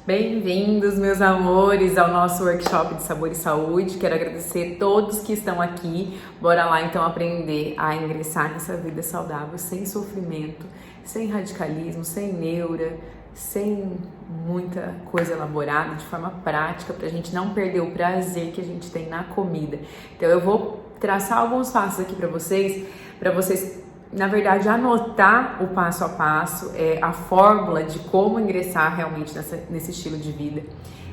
Bem-vindos, meus amores, ao nosso workshop de Sabor e Saúde. Quero agradecer a todos que estão aqui. Bora lá, então, aprender a ingressar nessa vida saudável, sem sofrimento, sem radicalismo, sem neura, sem muita coisa elaborada, de forma prática, para a gente não perder o prazer que a gente tem na comida. Então, eu vou traçar alguns passos aqui para vocês, na verdade, anotar o passo a passo, a fórmula de como ingressar realmente nesse estilo de vida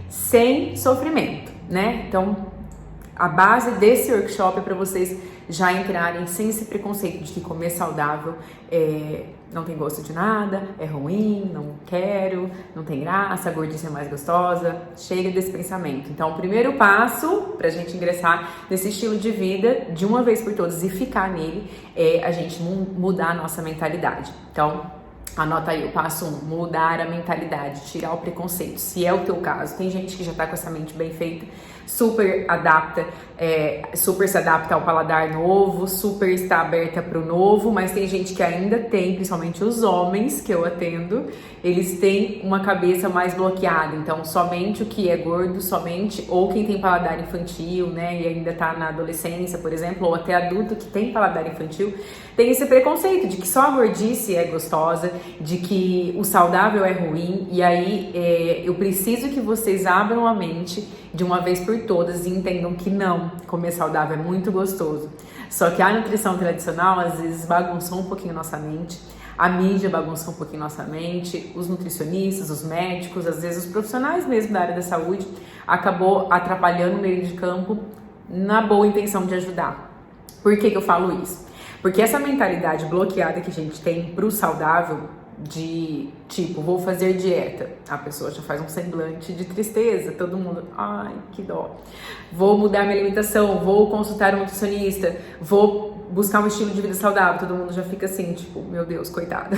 sem sofrimento, né? Então, a base desse workshop é para vocês já entrarem sem esse preconceito de que comer saudável não tem gosto de nada, é ruim, não quero, não tem graça, a gordice é mais gostosa. Chega desse pensamento. Então, o primeiro passo para a gente ingressar nesse estilo de vida de uma vez por todas e ficar nele é a gente mudar a nossa mentalidade. Então, anota aí o passo 1, mudar a mentalidade, tirar o preconceito, se é o teu caso. Tem gente que já tá com essa mente bem feita, super se adapta ao paladar novo, super está aberta para o novo, mas tem gente que ainda tem, principalmente os homens que eu atendo, eles têm uma cabeça mais bloqueada. Então, somente o que é gordo, ou quem tem paladar infantil, né, e ainda tá na adolescência, por exemplo, ou até adulto que tem paladar infantil, tem esse preconceito de que só a gordice é gostosa, de que o saudável é ruim. E aí eu preciso que vocês abram a mente de uma vez por todas e entendam que não, comer saudável é muito gostoso. Só que a nutrição tradicional às vezes bagunçou um pouquinho nossa mente, a mídia bagunçou um pouquinho nossa mente, os nutricionistas, os médicos, às vezes os profissionais mesmo da área da saúde, acabou atrapalhando o meio de campo na boa intenção de ajudar. Por que eu falo isso? Porque essa mentalidade bloqueada que a gente tem pro saudável, de tipo, vou fazer dieta, a pessoa já faz um semblante de tristeza, todo mundo, ai, que dó. Vou mudar minha alimentação, vou consultar um nutricionista, vou buscar um estilo de vida saudável, todo mundo já fica assim, tipo, meu Deus, coitada,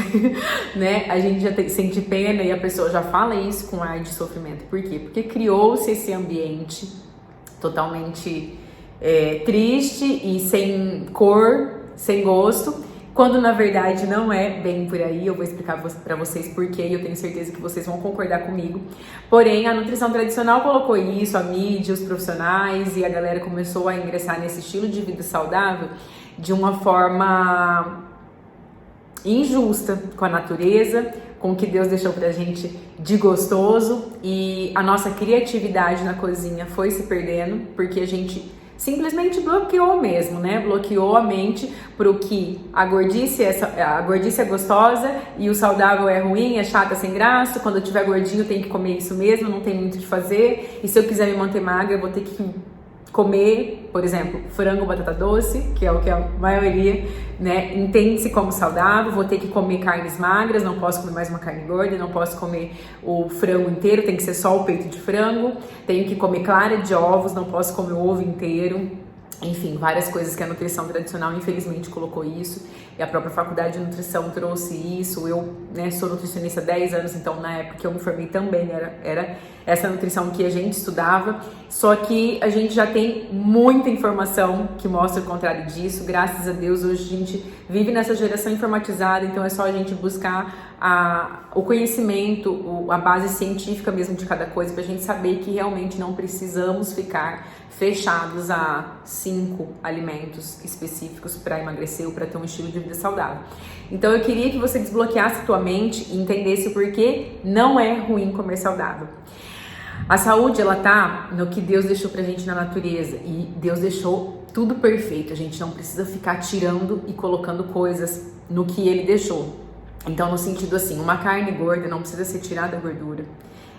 né? A gente já sente pena e a pessoa já fala isso com ar de sofrimento. Por quê? Porque criou-se esse ambiente totalmente triste e sem cor, sem gosto, quando na verdade não é bem por aí. Eu vou explicar para vocês porquê e eu tenho certeza que vocês vão concordar comigo. Porém, a nutrição tradicional colocou isso, a mídia, os profissionais e a galera começou a ingressar nesse estilo de vida saudável de uma forma injusta com a natureza, com o que Deus deixou pra gente de gostoso, e a nossa criatividade na cozinha foi se perdendo porque a gente simplesmente bloqueou mesmo, né? Bloqueou a mente pro que a gordice é gostosa e o saudável é ruim, é chata, sem graça. Quando eu tiver gordinho, eu tenho que comer isso mesmo, não tem muito o que fazer. E se eu quiser me manter magra, eu vou ter que comer, por exemplo, frango, batata doce, que é o que a maioria, né, entende-se como saudável. Vou ter que comer carnes magras, não posso comer mais uma carne gorda, não posso comer o frango inteiro, tem que ser só o peito de frango. Tenho que comer clara de ovos, não posso comer o ovo inteiro. Enfim, várias coisas que a nutrição tradicional infelizmente colocou isso, e a própria faculdade de nutrição trouxe isso. Eu, né, sou nutricionista há 10 anos, então na época que eu me formei também era essa nutrição que a gente estudava, só que a gente já tem muita informação que mostra o contrário disso. Graças a Deus, hoje a gente vive nessa geração informatizada, então é só a gente buscar o conhecimento, a base científica mesmo de cada coisa, pra gente saber que realmente não precisamos ficar fechados a 5 alimentos específicos para emagrecer ou para ter um estilo de vida saudável. Então eu queria que você desbloqueasse a tua mente e entendesse o porquê não é ruim comer saudável. A saúde, ela tá no que Deus deixou pra gente na natureza, e Deus deixou tudo perfeito. A gente não precisa ficar tirando e colocando coisas no que Ele deixou. Então, no sentido assim, uma carne gorda não precisa ser tirada a gordura,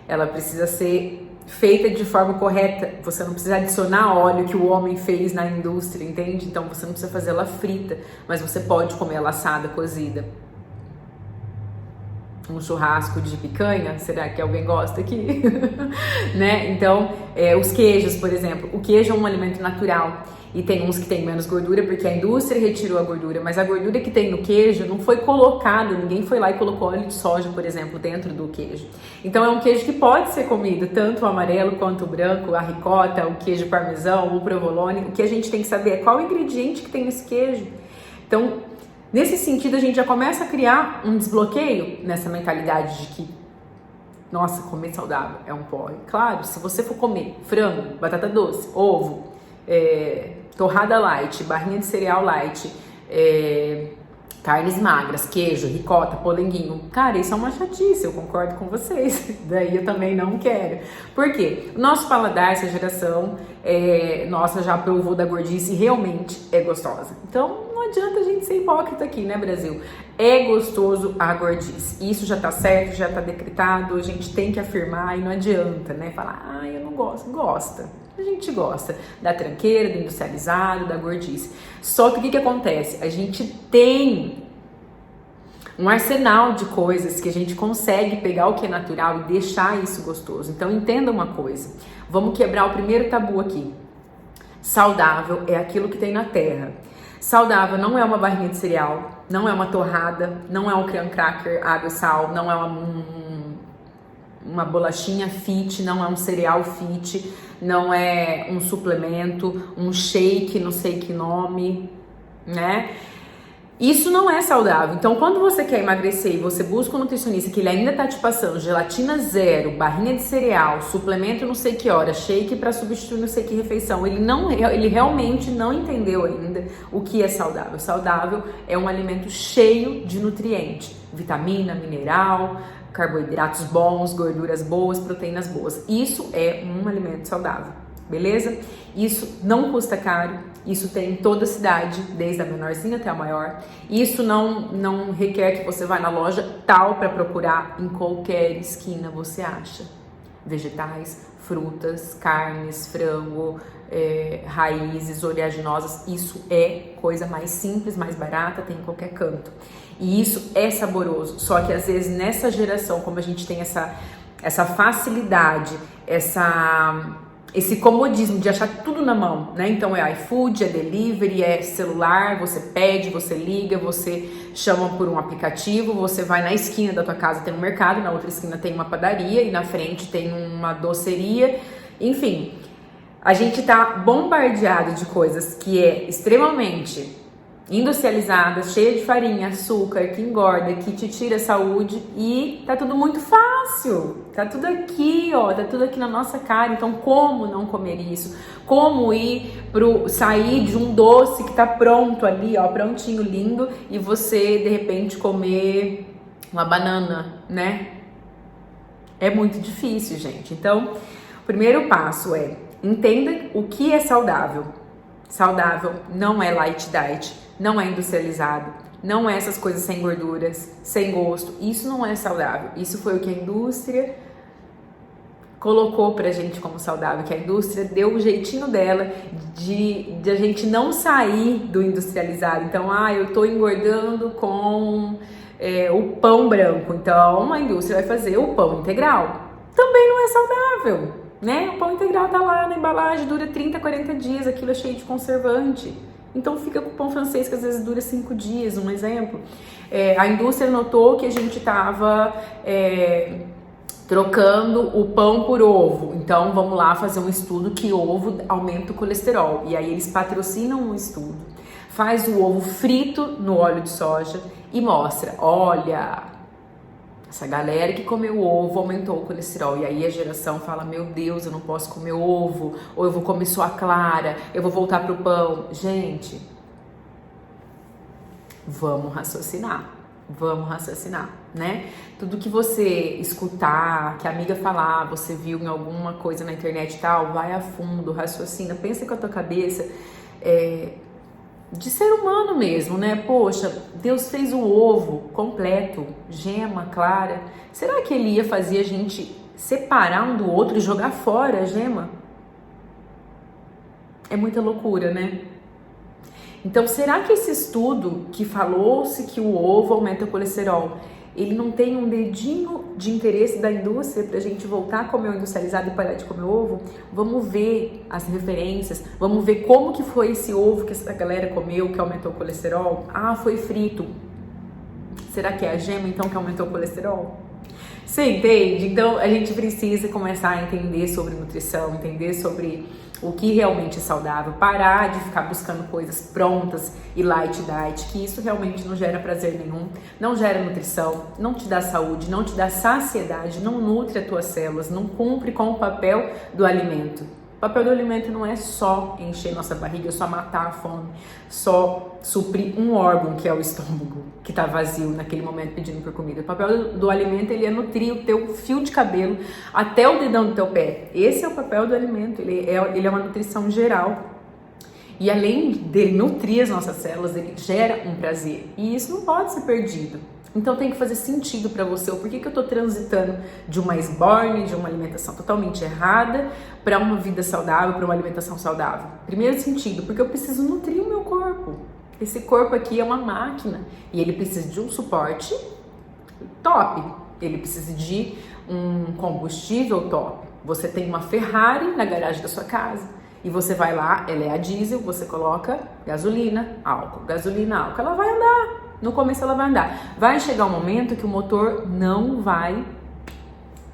ela precisa ser feita de forma correta. Você não precisa adicionar óleo que o homem fez na indústria, entende? Então você não precisa fazer ela frita, mas você pode comer ela assada, cozida. Um churrasco de picanha, será que alguém gosta aqui? Né? Então, os queijos, por exemplo, o queijo é um alimento natural. E tem uns que tem menos gordura porque a indústria retirou a gordura, mas a gordura que tem no queijo não foi colocada, ninguém foi lá e colocou óleo de soja, por exemplo, dentro do queijo. Então é um queijo que pode ser comido, tanto o amarelo quanto o branco, a ricota, o queijo parmesão, o provolone. O que a gente tem que saber é qual o ingrediente que tem nesse queijo. Então, nesse sentido, a gente já começa a criar um desbloqueio nessa mentalidade de que Nossa, comer saudável é um porre. Claro, se você for comer frango, batata doce, ovo, torrada light, barrinha de cereal light, carnes magras, queijo, ricota, polenguinho. Cara, isso é uma chatice, eu concordo com vocês. Daí eu também não quero. Por quê? O nosso paladar, essa geração, nossa, já provou da gordice e realmente é gostosa. Então, não adianta a gente ser hipócrita aqui, né, Brasil? É gostoso a gordice. Isso já tá certo, já tá decretado, a gente tem que afirmar e não adianta, né? Falar, eu não gosto. Gosta. A gente gosta da tranqueira, do industrializado, da gordice. Só que o que acontece? A gente tem um arsenal de coisas que a gente consegue pegar o que é natural e deixar isso gostoso. Então entenda uma coisa, vamos quebrar o primeiro tabu aqui. Saudável é aquilo que tem na terra. Saudável não é uma barrinha de cereal, não é uma torrada, não é um creme cracker, água e sal, não é uma bolachinha fit, não é um cereal fit, não é um suplemento, um shake, não sei que nome, né? Isso não é saudável. Então, quando você quer emagrecer e você busca um nutricionista que ele ainda tá te passando gelatina zero, barrinha de cereal, suplemento não sei que hora, shake para substituir não sei que refeição, ele realmente não entendeu ainda o que é saudável. Saudável é um alimento cheio de nutriente, vitamina, mineral, carboidratos bons, gorduras boas, proteínas boas. Isso é um alimento saudável, beleza? Isso não custa caro, isso tem em toda a cidade, desde a menorzinha até a maior. Isso não requer que você vá na loja tal para procurar, em qualquer esquina você acha. Vegetais, frutas, carnes, frango, raízes, oleaginosas, isso é coisa mais simples, mais barata, tem em qualquer canto. E isso é saboroso, só que às vezes nessa geração, como a gente tem essa facilidade, esse comodismo de achar tudo na mão, né? Então é iFood, é delivery, é celular, você pede, você liga, você chama por um aplicativo, você vai na esquina da tua casa, tem um mercado, na outra esquina tem uma padaria e na frente tem uma doceria, enfim. A gente tá bombardeado de coisas que é extremamente industrializada, cheia de farinha, açúcar, que engorda, que te tira a saúde e tá tudo muito fácil, tá tudo aqui, ó, tá tudo aqui na nossa cara. Então como não comer isso? Como sair de um doce que tá pronto ali, ó, prontinho, lindo, e você de repente comer uma banana, né? É muito difícil, gente. Então, o primeiro passo é entenda o que é saudável. Saudável não é light diet, não é industrializado, não é essas coisas sem gorduras, sem gosto. Isso não é saudável. Isso foi o que a indústria colocou pra gente como saudável, que a indústria deu o jeitinho dela de a gente não sair do industrializado. Então, eu tô engordando com o pão branco. Então, a indústria vai fazer o pão integral. Também não é saudável, né? O pão integral tá lá na embalagem, dura 30, 40 dias, aquilo é cheio de conservante. Então fica com o pão francês que às vezes dura 5 dias, um exemplo. A indústria notou que a gente estava trocando o pão por ovo. Então vamos lá fazer um estudo que ovo aumenta o colesterol. E aí eles patrocinam um estudo, faz o ovo frito no óleo de soja e mostra, olha, essa galera que comeu ovo aumentou o colesterol. E aí a geração fala, meu Deus, eu não posso comer ovo, ou eu vou comer só a clara, eu vou voltar pro pão. Gente, vamos raciocinar, né? Tudo que você escutar, que a amiga falar, você viu em alguma coisa na internet e tal, vai a fundo, raciocina, pensa com a tua cabeça, de ser humano mesmo, né? Poxa, Deus fez o ovo completo, gema, clara. Será que ele ia fazer a gente separar um do outro e jogar fora a gema? É muita loucura, né? Então, será que esse estudo que falou-se que o ovo aumenta o colesterol, ele não tem um dedinho de interesse da indústria pra gente voltar a comer o industrializado e parar de comer ovo? Vamos ver as referências, vamos ver como que foi esse ovo que essa galera comeu que aumentou o colesterol. Foi frito. Será que é a gema então que aumentou o colesterol? Você entende? Então a gente precisa começar a entender sobre nutrição, entender sobre o que realmente é saudável, parar de ficar buscando coisas prontas e light diet, que isso realmente não gera prazer nenhum, não gera nutrição, não te dá saúde, não te dá saciedade, não nutre as tuas células, não cumpre com o papel do alimento. O papel do alimento não é só encher nossa barriga, só matar a fome, só suprir um órgão, que é o estômago, que está vazio naquele momento pedindo por comida. O papel do alimento, ele é nutrir o teu fio de cabelo até o dedão do teu pé. Esse é o papel do alimento, ele é uma nutrição geral. E além de nutrir as nossas células, ele gera um prazer. E isso não pode ser perdido. Então tem que fazer sentido para você o porquê que eu estou transitando de uma esborne, de uma alimentação totalmente errada, para uma vida saudável, para uma alimentação saudável. Primeiro sentido, porque eu preciso nutrir o meu corpo. Esse corpo aqui é uma máquina e ele precisa de um suporte top. Ele precisa de um combustível top. Você tem uma Ferrari na garagem da sua casa e você vai lá, ela é a diesel, você coloca gasolina, álcool, ela vai andar. No começo ela vai andar. Vai chegar um momento que o motor não vai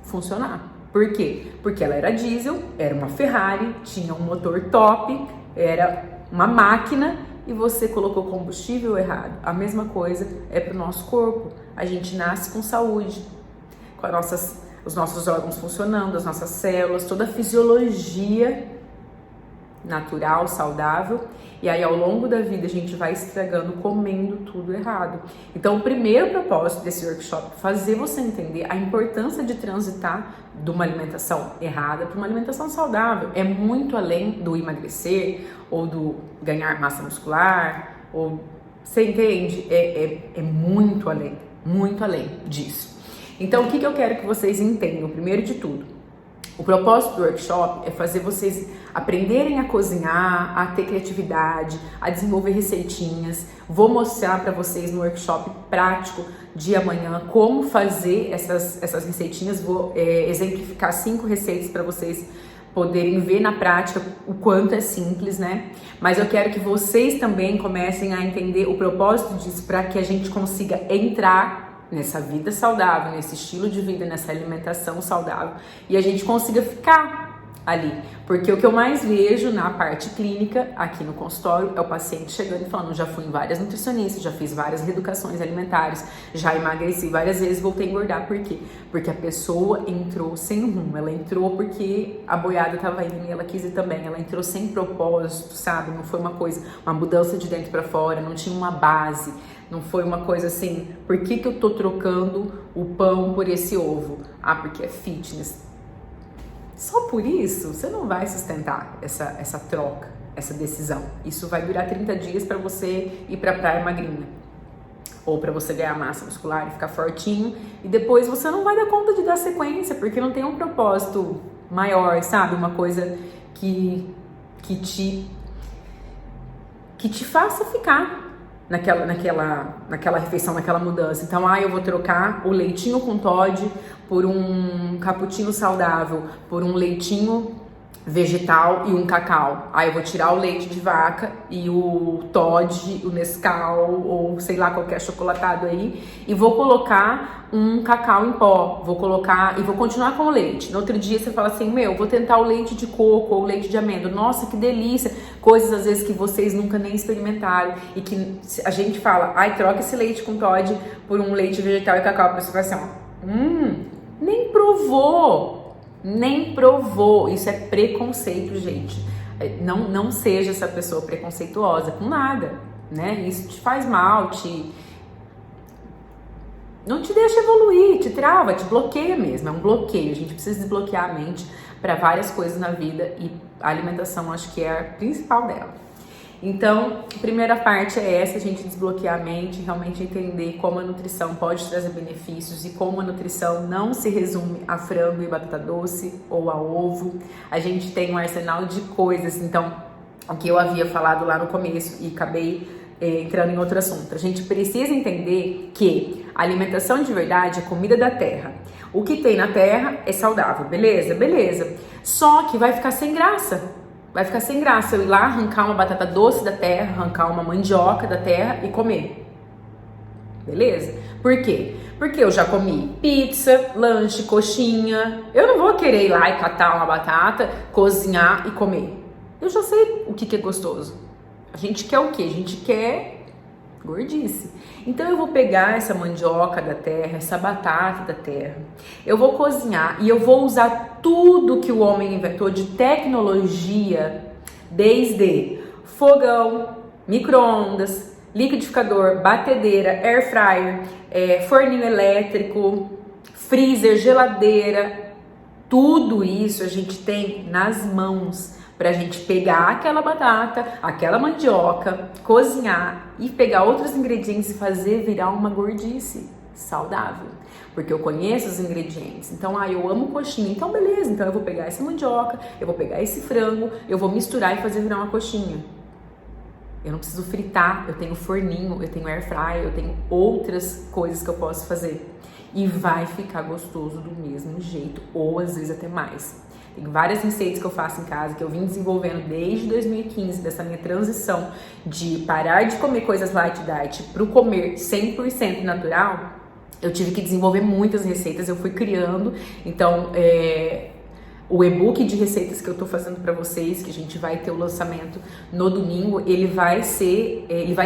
funcionar. Por quê? Porque ela era diesel, era uma Ferrari, tinha um motor top, era uma máquina e você colocou combustível errado. A mesma coisa é para o nosso corpo. A gente nasce com saúde, com os nossos órgãos funcionando, as nossas células, toda a fisiologia natural, saudável, e aí ao longo da vida a gente vai estragando, comendo tudo errado. Então o primeiro propósito desse workshop é fazer você entender a importância de transitar de uma alimentação errada para uma alimentação saudável. É muito além do emagrecer ou do ganhar massa muscular, ou você entende? É muito além disso. Então o que eu quero que vocês entendam? Primeiro de tudo, o propósito do workshop é fazer vocês aprenderem a cozinhar, a ter criatividade, a desenvolver receitinhas. Vou mostrar para vocês no workshop prático de amanhã como fazer essas receitinhas. Vou exemplificar 5 receitas para vocês poderem ver na prática o quanto é simples, né? Mas eu quero que vocês também comecem a entender o propósito disso para que a gente consiga entrar nessa vida saudável, nesse estilo de vida, nessa alimentação saudável e a gente consiga ficar ali. Porque o que eu mais vejo na parte clínica, aqui no consultório, é o paciente chegando e falando: já fui em várias nutricionistas, já fiz várias reeducações alimentares, já emagreci várias vezes, voltei a engordar. Por quê? Porque a pessoa entrou sem rumo, ela entrou porque a boiada estava indo e ela quis ir também, ela entrou sem propósito, sabe? Não foi uma mudança de dentro para fora, não tinha uma base. Não foi uma coisa assim, por que eu tô trocando o pão por esse ovo? Ah, porque é fitness. Só por isso, você não vai sustentar essa troca, essa decisão. Isso vai durar 30 dias para você ir pra praia magrinha. Ou para você ganhar massa muscular e ficar fortinho. E depois você não vai dar conta de dar sequência, porque não tem um propósito maior, sabe? Uma coisa que te faça ficar naquela refeição, naquela mudança. Então, eu vou trocar o leitinho com Toddy por um cappuccino saudável, por um leitinho vegetal e um cacau. Eu vou tirar o leite de vaca e o Toddy, o Nescau ou sei lá, qualquer chocolatado aí, e vou colocar um cacau em pó, vou continuar com o leite. No outro dia você fala assim: vou tentar o leite de coco ou o leite de amêndoa. Nossa, que delícia! Coisas às vezes que vocês nunca nem experimentaram e que a gente fala: troca esse leite com Toddy por um leite vegetal e cacau. A pessoa fala assim: nem provou. Isso é preconceito, gente. Não seja essa pessoa preconceituosa com nada, né? Isso te faz mal, não te deixa evoluir, te trava, te bloqueia mesmo. É um bloqueio. A gente precisa desbloquear a mente para várias coisas na vida e a alimentação acho que é a principal dela. Então, a primeira parte é essa, a gente desbloquear a mente, realmente entender como a nutrição pode trazer benefícios e como a nutrição não se resume a frango e batata doce ou a ovo. A gente tem um arsenal de coisas, então, o que eu havia falado lá no começo e acabei entrando em outro assunto. A gente precisa entender que a alimentação de verdade é comida da terra. O que tem na terra é saudável, beleza? Beleza. Só que vai ficar sem graça. Vai ficar sem graça eu ir lá arrancar uma batata doce da terra, arrancar uma mandioca da terra e comer. Beleza? Por quê? Porque eu já comi pizza, lanche, coxinha. Eu não vou querer ir lá e catar uma batata, cozinhar e comer. Eu já sei o que é gostoso. A gente quer o quê? A gente quer gordice. Então eu vou pegar essa mandioca da terra, essa batata da terra, eu vou cozinhar e eu vou usar tudo que o homem inventou de tecnologia, desde fogão, micro-ondas, liquidificador, batedeira, air fryer, forninho elétrico, freezer, geladeira. Tudo isso a gente tem nas mãos pra gente pegar aquela batata, aquela mandioca, cozinhar e pegar outros ingredientes e fazer virar uma gordice saudável. Porque eu conheço os ingredientes. Então, eu amo coxinha. Então, beleza. Então, eu vou pegar essa mandioca, eu vou pegar esse frango, eu vou misturar e fazer virar uma coxinha. Eu não preciso fritar, eu tenho forninho, eu tenho air fryer, eu tenho outras coisas que eu posso fazer. E vai ficar gostoso do mesmo jeito, ou às vezes até mais. Tem várias receitas que eu faço em casa, que eu vim desenvolvendo desde 2015, dessa minha transição de parar de comer coisas light diet para o comer 100% natural. Eu tive que desenvolver muitas receitas, eu fui criando. Então, o e-book de receitas que eu tô fazendo para vocês, que a gente vai ter o lançamento no domingo, ele vai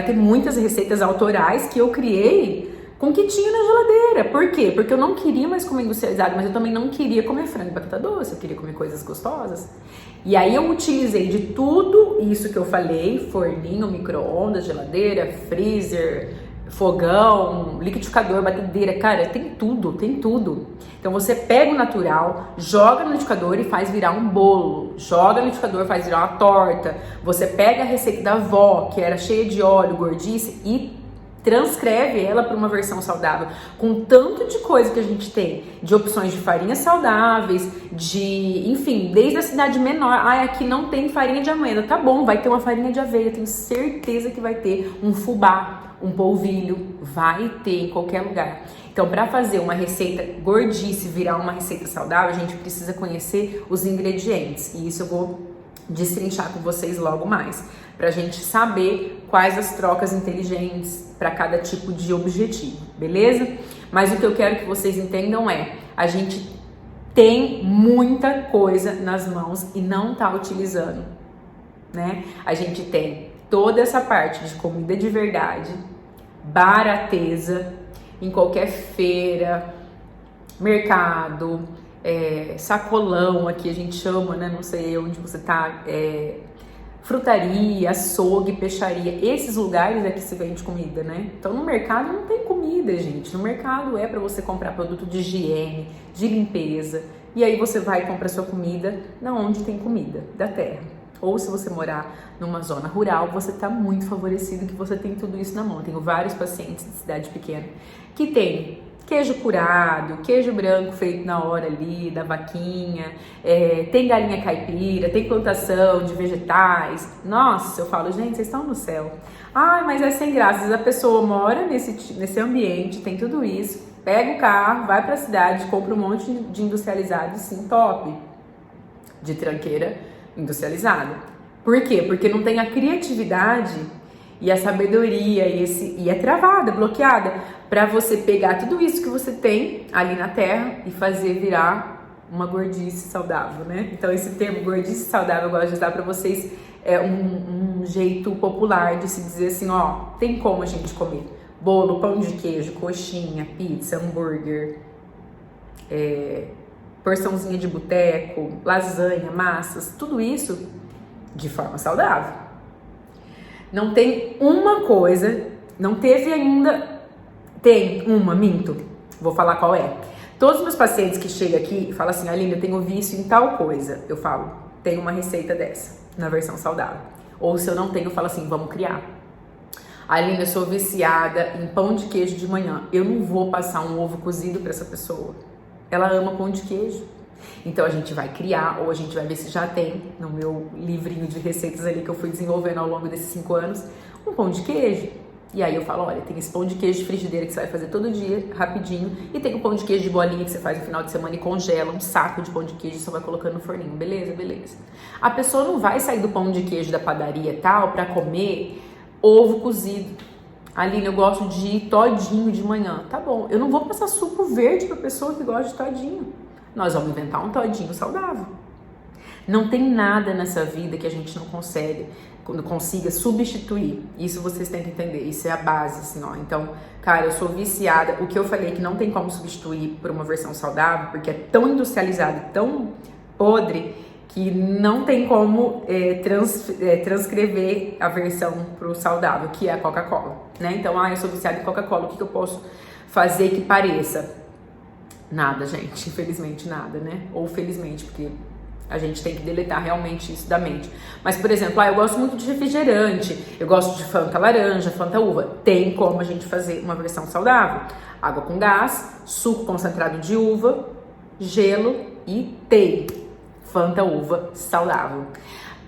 ter muitas receitas autorais que eu criei com o que tinha na geladeira. Por quê? Porque eu não queria mais comer industrializado, mas eu também não queria comer frango e batata doce, eu queria comer coisas gostosas. E aí eu utilizei de tudo isso que eu falei, forninho, micro-ondas, geladeira, freezer, fogão, liquidificador, batedeira, cara, tem tudo, tem tudo. Então você pega o natural, joga no liquidificador e faz virar um bolo, joga no liquidificador e faz virar uma torta. Você pega a receita da avó, que era cheia de óleo, gordice, e transcreve ela para uma versão saudável, com tanto de coisa que a gente tem, de opções de farinhas saudáveis, enfim, desde a cidade menor. Aqui não tem farinha de amêndoa, tá bom, vai ter uma farinha de aveia, tenho certeza que vai ter um fubá, um polvilho, vai ter em qualquer lugar. Então, para fazer uma receita gordice virar uma receita saudável, a gente precisa conhecer os ingredientes, e isso eu vou destrinchar com vocês logo mais, pra gente saber quais as trocas inteligentes para cada tipo de objetivo, beleza? Mas o que eu quero que vocês entendam a gente tem muita coisa nas mãos e não tá utilizando, né? A gente tem toda essa parte de comida de verdade, barateza, em qualquer feira, mercado, sacolão, aqui a gente chama, né? Não sei onde você tá, frutaria, açougue, peixaria, esses lugares é que se vende comida, né? Então no mercado não tem comida, gente. No mercado é para você comprar produto de higiene, de limpeza, e aí você vai e compra sua comida na onde tem comida da terra. Ou se você morar numa zona rural, você está muito favorecido que você tem tudo isso na mão. Tenho vários pacientes de cidade pequena que tem queijo curado, queijo branco feito na hora ali, da vaquinha, tem galinha caipira, tem plantação de vegetais. Nossa, eu falo, gente, vocês estão no céu. Mas é sem graça. Às vezes a pessoa mora nesse ambiente, tem tudo isso, pega o carro, vai pra cidade, compra um monte de industrializado, sim, top, de tranqueira industrializada. Por quê? Porque não tem a criatividade e a sabedoria e é travada, bloqueada, para você pegar tudo isso que você tem ali na terra e fazer virar uma gordice saudável, né? Então esse termo gordice saudável eu gosto de usar para vocês, é um jeito popular de se dizer assim, tem como a gente comer bolo, pão de queijo, coxinha, pizza, hambúrguer, porçãozinha de boteco, lasanha, massas, tudo isso de forma saudável. Não tem uma coisa, não teve ainda, minto, vou falar qual é. Todos os meus pacientes que chegam aqui falam assim, Aline, eu tenho vício em tal coisa. Eu falo, tem uma receita dessa, na versão saudável. Ou se eu não tenho, eu falo assim, vamos criar. Aline, eu sou viciada em pão de queijo de manhã. Eu não vou passar um ovo cozido para essa pessoa. Ela ama pão de queijo. Então a gente vai criar, ou a gente vai ver se já tem no meu livrinho de receitas ali que eu fui desenvolvendo ao longo desses 5 anos, um pão de queijo. E aí eu falo, olha, tem esse pão de queijo de frigideira que você vai fazer todo dia, rapidinho, e tem o pão de queijo de bolinha que você faz no final de semana e congela um saco de pão de queijo e só vai colocando no forninho, beleza? Beleza. A pessoa não vai sair do pão de queijo da padaria e tal pra comer ovo cozido. Aline, eu gosto de todinho de manhã. Tá bom, eu não vou passar suco verde pra pessoa que gosta de todinho. Nós vamos inventar um todinho saudável. Não tem nada nessa vida que a gente não consiga substituir. Isso vocês têm que entender, isso é a base, assim, ó. Então, cara, eu sou viciada. O que eu falei que não tem como substituir por uma versão saudável, porque é tão industrializado, tão podre, que não tem como transcrever a versão pro saudável, que é a Coca-Cola, né? Então, eu sou viciada em Coca-Cola, o que eu posso fazer que pareça? Nada, gente, infelizmente nada, né? Ou felizmente, porque a gente tem que deletar realmente isso da mente. Mas, por exemplo, eu gosto muito de refrigerante, eu gosto de Fanta laranja, Fanta uva. Tem como a gente fazer uma versão saudável. Água com gás, suco concentrado de uva, gelo e tem Fanta uva saudável.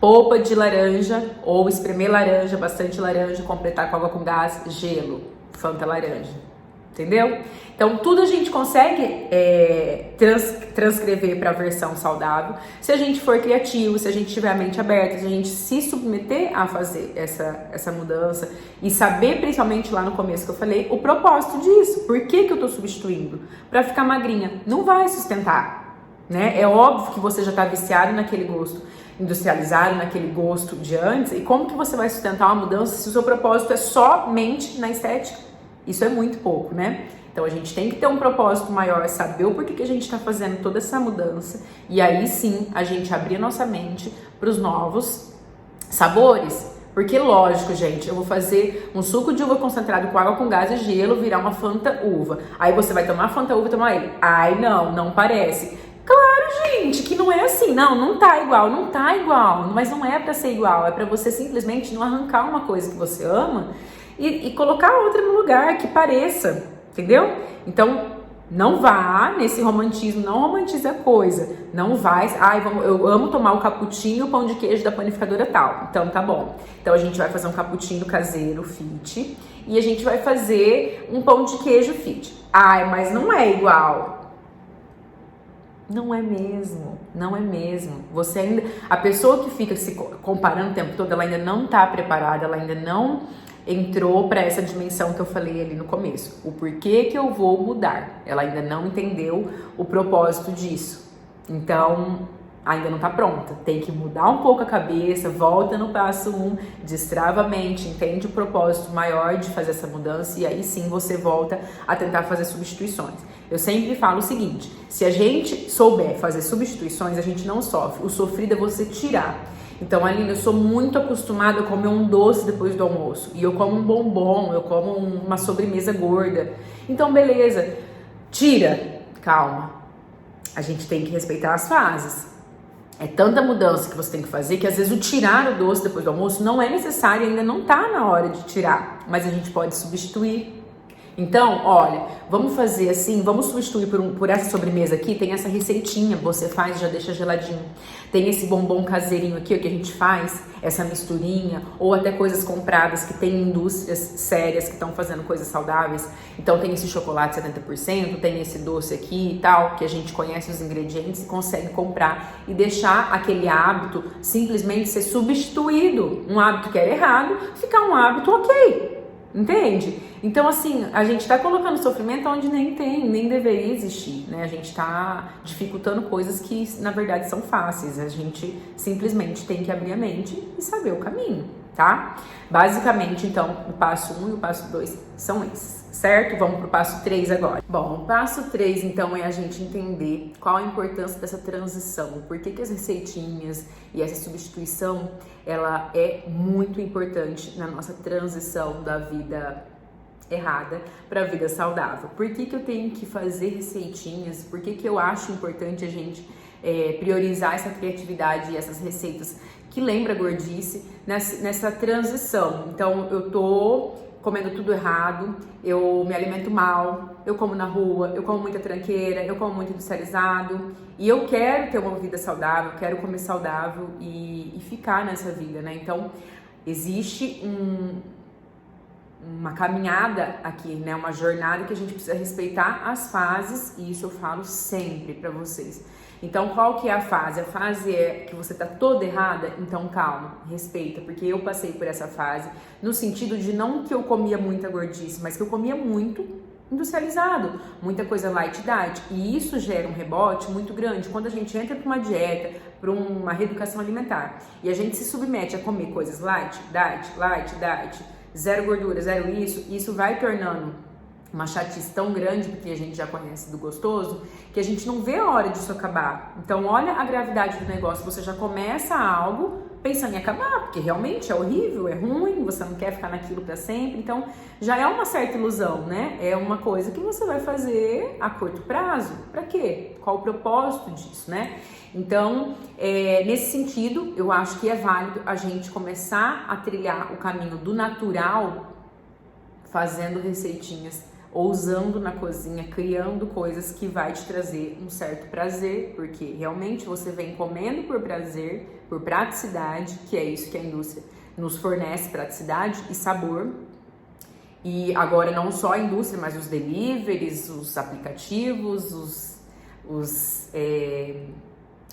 Polpa de laranja ou espremer laranja, bastante laranja, completar com água com gás, gelo, Fanta laranja. Entendeu? Então, tudo a gente consegue transcrever para a versão saudável se a gente for criativo, se a gente tiver a mente aberta, se a gente se submeter a fazer essa mudança e saber, principalmente lá no começo que eu falei, o propósito disso. Por que eu tô substituindo? Para ficar magrinha. Não vai sustentar, né? É óbvio que você já tá viciado naquele gosto industrializado, naquele gosto de antes, e como que você vai sustentar uma mudança se o seu propósito é somente na estética? Isso é muito pouco, né? Então a gente tem que ter um propósito maior, saber o porquê que a gente está fazendo toda essa mudança e aí sim a gente abrir a nossa mente para os novos sabores. Porque lógico, gente, eu vou fazer um suco de uva concentrado com água com gás e gelo virar uma Fanta uva. Aí você vai tomar Fanta uva e tomar ele. Ai, não parece. Claro, gente, que não é assim. Não tá igual, mas não é para ser igual. É para você simplesmente não arrancar uma coisa que você ama e colocar outra no lugar que pareça, entendeu? Então, não vá nesse romantismo, não romantize a coisa. Não vai, eu amo tomar o cappuccino e o pão de queijo da panificadora tal. Então, tá bom. Então, a gente vai fazer um cappuccino caseiro fit e a gente vai fazer um pão de queijo fit. Mas não é igual. Não é mesmo. Você ainda, a pessoa que fica se comparando o tempo todo, ela ainda não tá preparada, ela ainda não entrou para essa dimensão que eu falei ali no começo. O porquê que eu vou mudar. Ela ainda não entendeu o propósito disso. Então, ainda não tá pronta. Tem que mudar um pouco a cabeça, volta no passo 1, destrava a mente, entende o propósito maior de fazer essa mudança e aí sim você volta a tentar fazer substituições. Eu sempre falo o seguinte, se a gente souber fazer substituições, a gente não sofre. O sofrido é você tirar. Então, Aline, eu sou muito acostumada a comer um doce depois do almoço. E eu como um bombom, eu como uma sobremesa gorda. Então, beleza. Tira. Calma. A gente tem que respeitar as fases. É tanta mudança que você tem que fazer que às vezes o tirar o doce depois do almoço não é necessário, ainda não tá na hora de tirar. Mas a gente pode substituir. Então, olha, vamos fazer assim, vamos substituir por essa sobremesa aqui, tem essa receitinha, você faz e já deixa geladinho. Tem esse bombom caseirinho aqui, ó, que a gente faz, essa misturinha, ou até coisas compradas que tem indústrias sérias que estão fazendo coisas saudáveis. Então tem esse chocolate 70%, tem esse doce aqui e tal, que a gente conhece os ingredientes e consegue comprar e deixar aquele hábito simplesmente ser substituído. Um hábito que era errado, ficar um hábito ok. Entende? Então, assim, a gente tá colocando sofrimento onde nem deveria existir, né? A gente tá dificultando coisas que, na verdade, são fáceis. A gente simplesmente tem que abrir a mente e saber o caminho, tá? Basicamente, então, o passo 1 e o passo 2 são esses, certo? Vamos pro passo 3 agora. Bom, o passo 3, então, é a gente entender qual a importância dessa transição. Por que as receitinhas e essa substituição, ela é muito importante na nossa transição da vida errada para a vida saudável. Por que eu tenho que fazer receitinhas? Por que eu acho importante a gente priorizar essa criatividade e essas receitas que lembra gordice nessa transição? Então, eu tô comendo tudo errado, eu me alimento mal, eu como na rua, eu como muita tranqueira, eu como muito industrializado e eu quero ter uma vida saudável, quero comer saudável e ficar nessa vida, né? Então, existe uma caminhada aqui, né? Uma jornada que a gente precisa respeitar as fases e isso eu falo sempre pra vocês. Então, qual que é a fase? A fase é que você tá toda errada? Então, calma, respeita, porque eu passei por essa fase no sentido de não que eu comia muita gordice, mas que eu comia muito industrializado, muita coisa light diet, e isso gera um rebote muito grande quando a gente entra para uma dieta, para uma reeducação alimentar, e a gente se submete a comer coisas light diet, zero gordura, zero isso vai tornando uma chatice tão grande, porque a gente já conhece do gostoso, que a gente não vê a hora disso acabar. Então olha a gravidade do negócio, você já começa algo pensando em acabar, porque realmente é horrível, é ruim, você não quer ficar naquilo para sempre, então já é uma certa ilusão, né? É uma coisa que você vai fazer a curto prazo. Para quê? Qual o propósito disso, né? Então, nesse sentido, eu acho que é válido a gente começar a trilhar o caminho do natural, fazendo receitinhas, ousando na cozinha, criando coisas que vai te trazer um certo prazer, porque realmente você vem comendo por prazer, por praticidade, que é isso que a indústria nos fornece, praticidade e sabor. E agora não só a indústria, mas os deliveries, os aplicativos,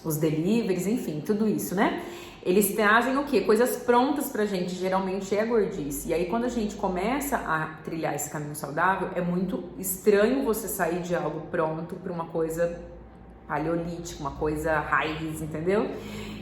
os deliveries, enfim, tudo isso, né? Eles trazem o quê? Coisas prontas pra gente, geralmente é gordice. E aí quando a gente começa a trilhar esse caminho saudável, é muito estranho você sair de algo pronto pra uma coisa paleolítica, uma coisa raiz, entendeu?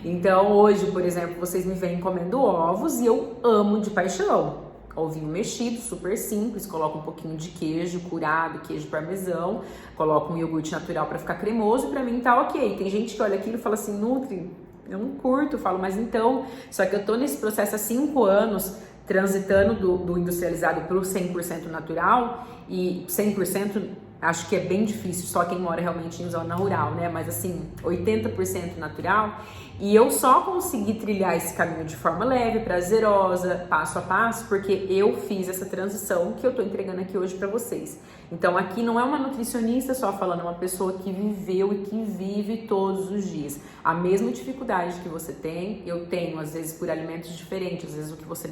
Então hoje, por exemplo, vocês me vêm comendo ovos e eu amo de paixão. Ovinho mexido, super simples, coloco um pouquinho de queijo curado, queijo parmesão, coloco um iogurte natural pra ficar cremoso, pra mim tá ok. Tem gente que olha aquilo e fala assim, Nutri, eu não curto, eu falo, mas então, só que eu tô nesse processo há 5 anos, transitando do industrializado pro 100% natural, e 100% acho que é bem difícil, só quem mora realmente em zona rural, né? Mas assim, 80% natural. E eu só consegui trilhar esse caminho de forma leve, prazerosa, passo a passo, porque eu fiz essa transição que eu tô entregando aqui hoje pra vocês. Então aqui não é uma nutricionista só falando, é uma pessoa que viveu e que vive todos os dias. A mesma dificuldade que você tem, eu tenho, às vezes por alimentos diferentes, às vezes o que você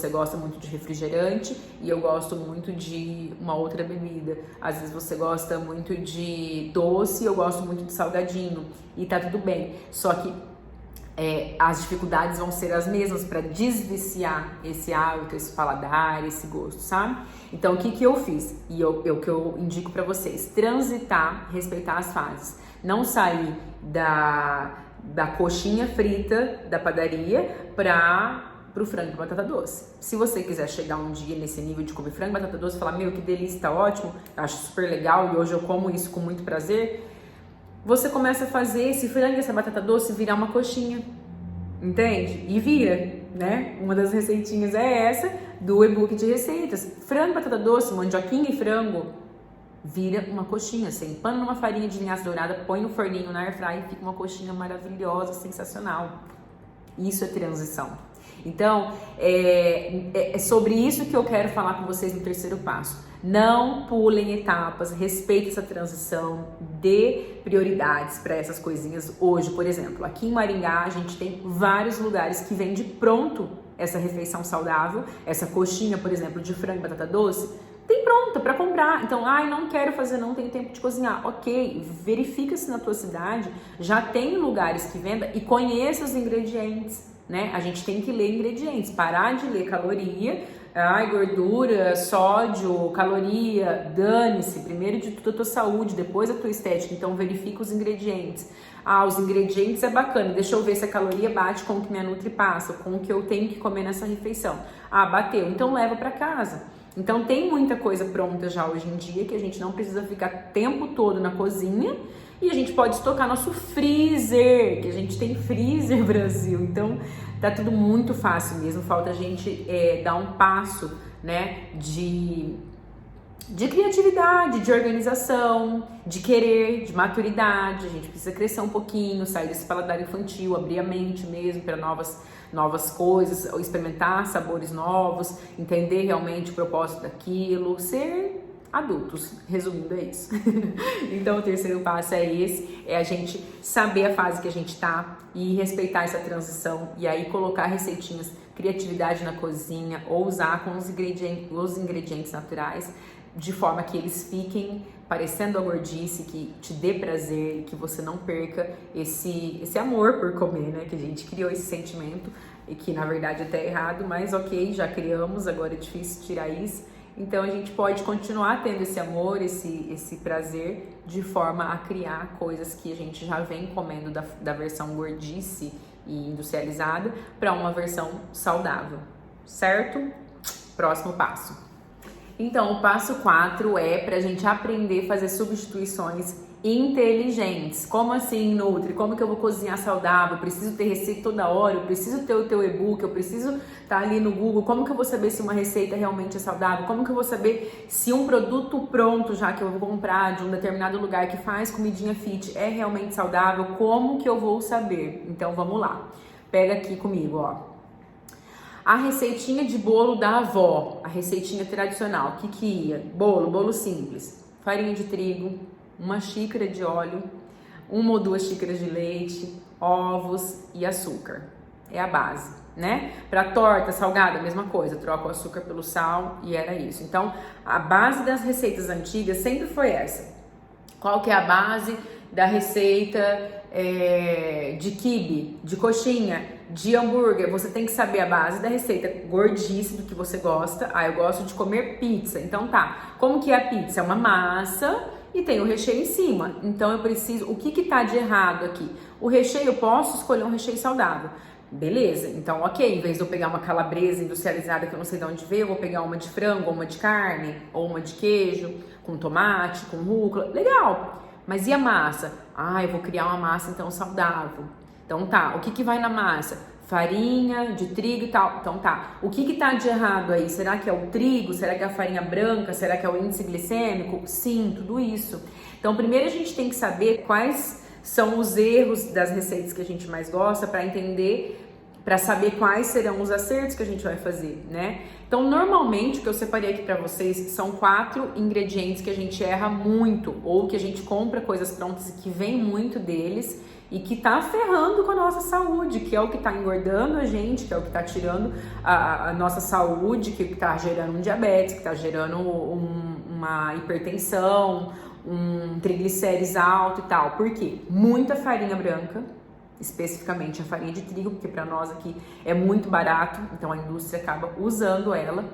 gosta muito de refrigerante e eu gosto muito de uma outra bebida. Às vezes você gosta muito de doce e eu gosto muito de salgadinho. E tá tudo bem, só que as dificuldades vão ser as mesmas para desviciar esse hábito, esse paladar, esse gosto, sabe? Então, o que eu fiz? E o que eu indico para vocês? Transitar, respeitar as fases. Não sair da coxinha frita da padaria pro frango e batata doce. Se você quiser chegar um dia nesse nível de comer frango e batata doce e falar, meu, que delícia, tá ótimo, eu acho super legal e hoje eu como isso com muito prazer, você começa a fazer esse frango e essa batata doce virar uma coxinha, entende? E vira, né? Uma das receitinhas é essa do e-book de receitas. Frango, batata doce, mandioquinha e frango vira uma coxinha. Você empana numa farinha de linhaça dourada, põe no forninho na airfryer e fica uma coxinha maravilhosa, sensacional. Isso é transição. Então, é sobre isso que eu quero falar com vocês no terceiro passo. Não pulem etapas, respeitem essa transição, dê prioridades para essas coisinhas hoje. Por exemplo, aqui em Maringá a gente tem vários lugares que vende pronto essa refeição saudável, essa coxinha, por exemplo, de frango e batata doce, tem pronta para comprar. Então, não quero fazer, não tenho tempo de cozinhar. Ok, verifica se na tua cidade já tem lugares que vendam e conheça os ingredientes, né? A gente tem que ler ingredientes, parar de ler caloria, gordura, sódio, caloria, dane-se, primeiro de tudo a tua saúde, depois a tua estética, então verifica os ingredientes. Os ingredientes é bacana, deixa eu ver se a caloria bate com o que minha Nutri passa, com o que eu tenho que comer nessa refeição. Bateu, então leva para casa. Então tem muita coisa pronta já hoje em dia que a gente não precisa ficar o tempo todo na cozinha e a gente pode estocar nosso freezer, que a gente tem freezer Brasil, então tá tudo muito fácil mesmo, falta a gente dar um passo, né, de criatividade, de organização, de querer, de maturidade. A gente precisa crescer um pouquinho, sair desse paladar infantil, abrir a mente mesmo para novas coisas, experimentar sabores novos, entender realmente o propósito daquilo, ser adultos, resumindo é isso. Então o terceiro passo é esse, é a gente saber a fase que a gente tá e respeitar essa transição e aí colocar receitinhas, criatividade na cozinha, ou usar com os ingredientes naturais, de forma que eles fiquem parecendo a gordice, que te dê prazer, que você não perca esse amor por comer, né? Que a gente criou esse sentimento e que na verdade é até errado, mas ok, já criamos, agora é difícil tirar isso. Então a gente pode continuar tendo esse amor, esse prazer, de forma a criar coisas que a gente já vem comendo da versão gordice e industrializada para uma versão saudável, certo? Próximo passo. Então, o passo 4 é para a gente aprender a fazer substituições inteligentes. Como assim, Nutri? Como que eu vou cozinhar saudável? Eu preciso ter receita toda hora, eu preciso ter o teu e-book, eu preciso estar ali no Google. Como que eu vou saber se uma receita realmente é saudável? Como que eu vou saber se um produto pronto, já que eu vou comprar de um determinado lugar que faz comidinha fit, é realmente saudável? Como que eu vou saber? Então, vamos lá. Pega aqui comigo, ó. A receitinha de bolo da avó, a receitinha tradicional, o que ia? Bolo simples, farinha de trigo, uma xícara de óleo, 1 ou 2 xícaras de leite, ovos e açúcar. É a base, né? Para torta, salgada, a mesma coisa, troca o açúcar pelo sal e era isso. Então, a base das receitas antigas sempre foi essa. Qual que é a base da receita de quibe, de coxinha, de hambúrguer? Você tem que saber a base da receita gordice do que você gosta. Eu gosto de comer pizza. Então tá, como que é a pizza? É uma massa e tem o recheio em cima. Então eu preciso, o que tá de errado aqui? O recheio, eu posso escolher um recheio saudável. Beleza, então ok, em vez de eu pegar uma calabresa industrializada que eu não sei de onde veio, eu vou pegar uma de frango, ou uma de carne, ou uma de queijo, com tomate, com rúcula, legal. Mas e a massa? Eu vou criar uma massa então saudável. Então tá, o que vai na massa? Farinha de trigo e tal. Então tá, o que tá de errado aí? Será que é o trigo? Será que é a farinha branca? Será que é o índice glicêmico? Sim, tudo isso. Então primeiro a gente tem que saber quais são os erros das receitas que a gente mais gosta para entender, para saber quais serão os acertos que a gente vai fazer, né? Então, normalmente, o que eu separei aqui para vocês são 4 ingredientes que a gente erra muito, ou que a gente compra coisas prontas e que vem muito deles e que tá ferrando com a nossa saúde, que é o que tá engordando a gente, que é o que tá tirando a nossa saúde, que tá gerando um diabetes, que tá gerando uma hipertensão, um triglicérides alto e tal. Por quê? Muita farinha branca, especificamente a farinha de trigo, porque para nós aqui é muito barato, então a indústria acaba usando ela.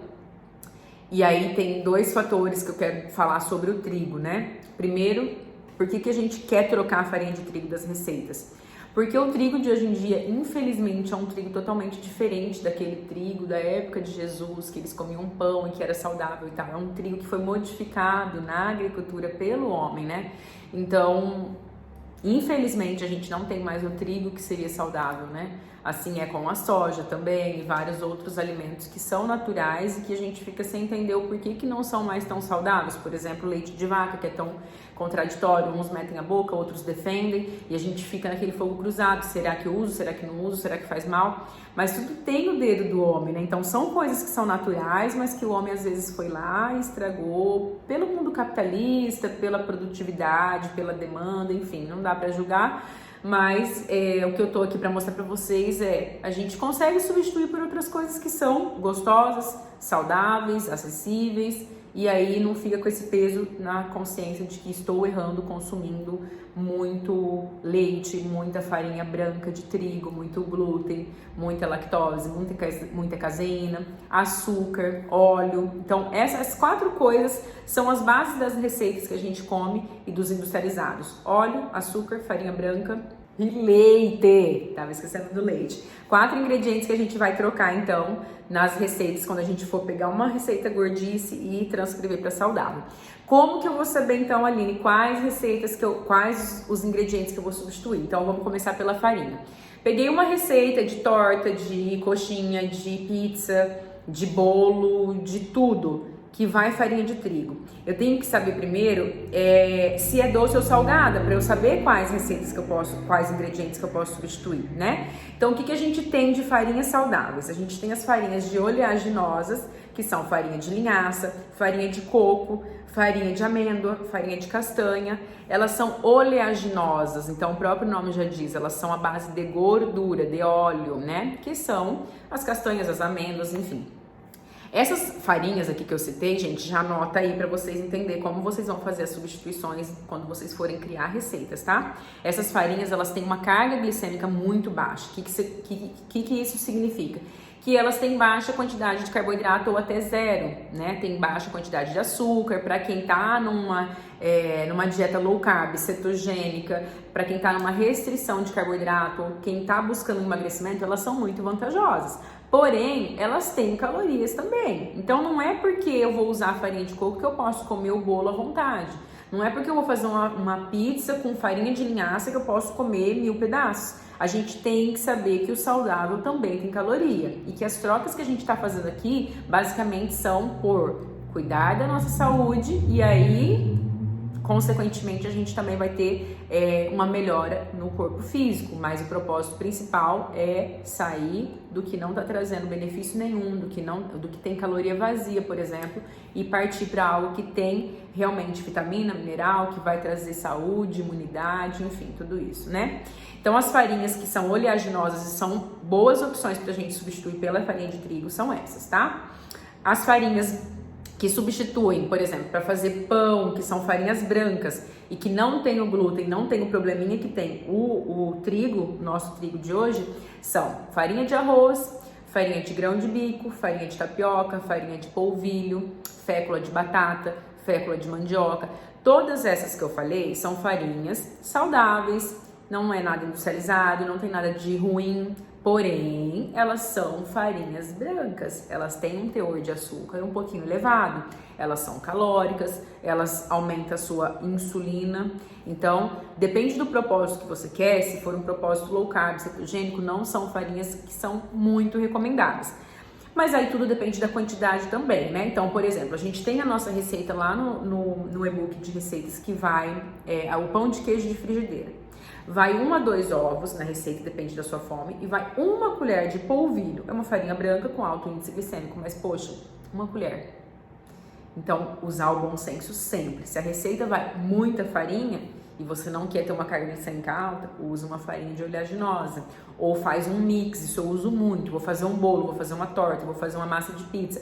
E aí tem 2 fatores que eu quero falar sobre o trigo, né? Primeiro, por que a gente quer trocar a farinha de trigo das receitas? Porque o trigo de hoje em dia, infelizmente, é um trigo totalmente diferente daquele trigo da época de Jesus, que eles comiam pão e que era saudável e tal. É um trigo que foi modificado na agricultura pelo homem, né? Então, infelizmente, a gente não tem mais o trigo que seria saudável, né? Assim é com a soja também e vários outros alimentos que são naturais e que a gente fica sem entender o porquê que não são mais tão saudáveis. Por exemplo, o leite de vaca, que é tão contraditório, uns metem a boca, outros defendem e a gente fica naquele fogo cruzado. Será que eu uso? Será que não uso? Será que faz mal? Mas tudo tem o dedo do homem, né? Então são coisas que são naturais, mas que o homem às vezes foi lá e estragou pelo mundo capitalista, pela produtividade, pela demanda, enfim, não dá pra julgar. Mas o que eu tô aqui para mostrar para vocês a gente consegue substituir por outras coisas que são gostosas, saudáveis, acessíveis, e aí não fica com esse peso na consciência de que estou errando consumindo muito leite, muita farinha branca de trigo, muito glúten, muita lactose, muita caseína, açúcar, óleo. Então essas 4 coisas são as bases das receitas que a gente come e dos industrializados: óleo, açúcar, farinha branca e leite. Tava esquecendo do leite. 4 ingredientes que a gente vai trocar então nas receitas quando a gente for pegar uma receita gordice e transcrever para saudável. Como que eu vou saber então, Aline, quais os ingredientes que eu vou substituir? Então vamos começar pela farinha. Peguei uma receita de torta, de coxinha, de pizza, de bolo, de tudo que vai farinha de trigo. Eu tenho que saber primeiro se é doce ou salgada, para eu saber quais ingredientes que eu posso substituir, né? Então, o que a gente tem de farinhas saudáveis? A gente tem as farinhas de oleaginosas, que são farinha de linhaça, farinha de coco, farinha de amêndoa, farinha de castanha. Elas são oleaginosas, então o próprio nome já diz, elas são à base de gordura, de óleo, né? Que são as castanhas, as amêndoas, enfim. Essas farinhas aqui que eu citei, gente, já anota aí para vocês entenderem como vocês vão fazer as substituições quando vocês forem criar receitas, tá? Essas farinhas, elas têm uma carga glicêmica muito baixa. O que isso significa? Que elas têm baixa quantidade de carboidrato ou até zero, né? Tem baixa quantidade de açúcar. Para quem tá numa dieta low carb, cetogênica, para quem tá numa restrição de carboidrato, ou quem tá buscando emagrecimento, elas são muito vantajosas. Porém, elas têm calorias também. Então, não é porque eu vou usar farinha de coco que eu posso comer o bolo à vontade. Não é porque eu vou fazer uma pizza com farinha de linhaça que eu posso comer 1000 pedaços. A gente tem que saber que o saudável também tem caloria. E que as trocas que a gente está fazendo aqui, basicamente, são por cuidar da nossa saúde e aí, consequentemente, a gente também vai ter uma melhora no corpo físico, mas o propósito principal é sair do que não está trazendo benefício nenhum, do que tem caloria vazia, por exemplo, e partir para algo que tem realmente vitamina, mineral, que vai trazer saúde, imunidade, enfim, tudo isso, né? Então, as farinhas que são oleaginosas e são boas opções para a gente substituir pela farinha de trigo são essas, tá? As farinhas que substituem, por exemplo, para fazer pão, que são farinhas brancas e que não tem o glúten, não tem o probleminha que tem o trigo, nosso trigo de hoje, são farinha de arroz, farinha de grão de bico, farinha de tapioca, farinha de polvilho, fécula de batata, fécula de mandioca. Todas essas que eu falei são farinhas saudáveis, não é nada industrializado, não tem nada de ruim, porém, elas são farinhas brancas, elas têm um teor de açúcar um pouquinho elevado, elas são calóricas, elas aumentam a sua insulina, então, depende do propósito que você quer, se for um propósito low carb, cetogênico, não são farinhas que são muito recomendadas. Mas aí tudo depende da quantidade também, né? Então, por exemplo, a gente tem a nossa receita lá no e-book de receitas que vai o pão de queijo de frigideira. Vai 1 a 2 ovos na receita, depende da sua fome, e vai 1 colher de polvilho. É uma farinha branca com alto índice glicêmico, mas poxa, 1 colher. Então, usar o bom senso sempre. Se a receita vai muita farinha e você não quer ter uma carga glicêmica alta, usa uma farinha de oleaginosa. Ou faz um mix, isso eu uso muito. Vou fazer um bolo, vou fazer uma torta, vou fazer uma massa de pizza.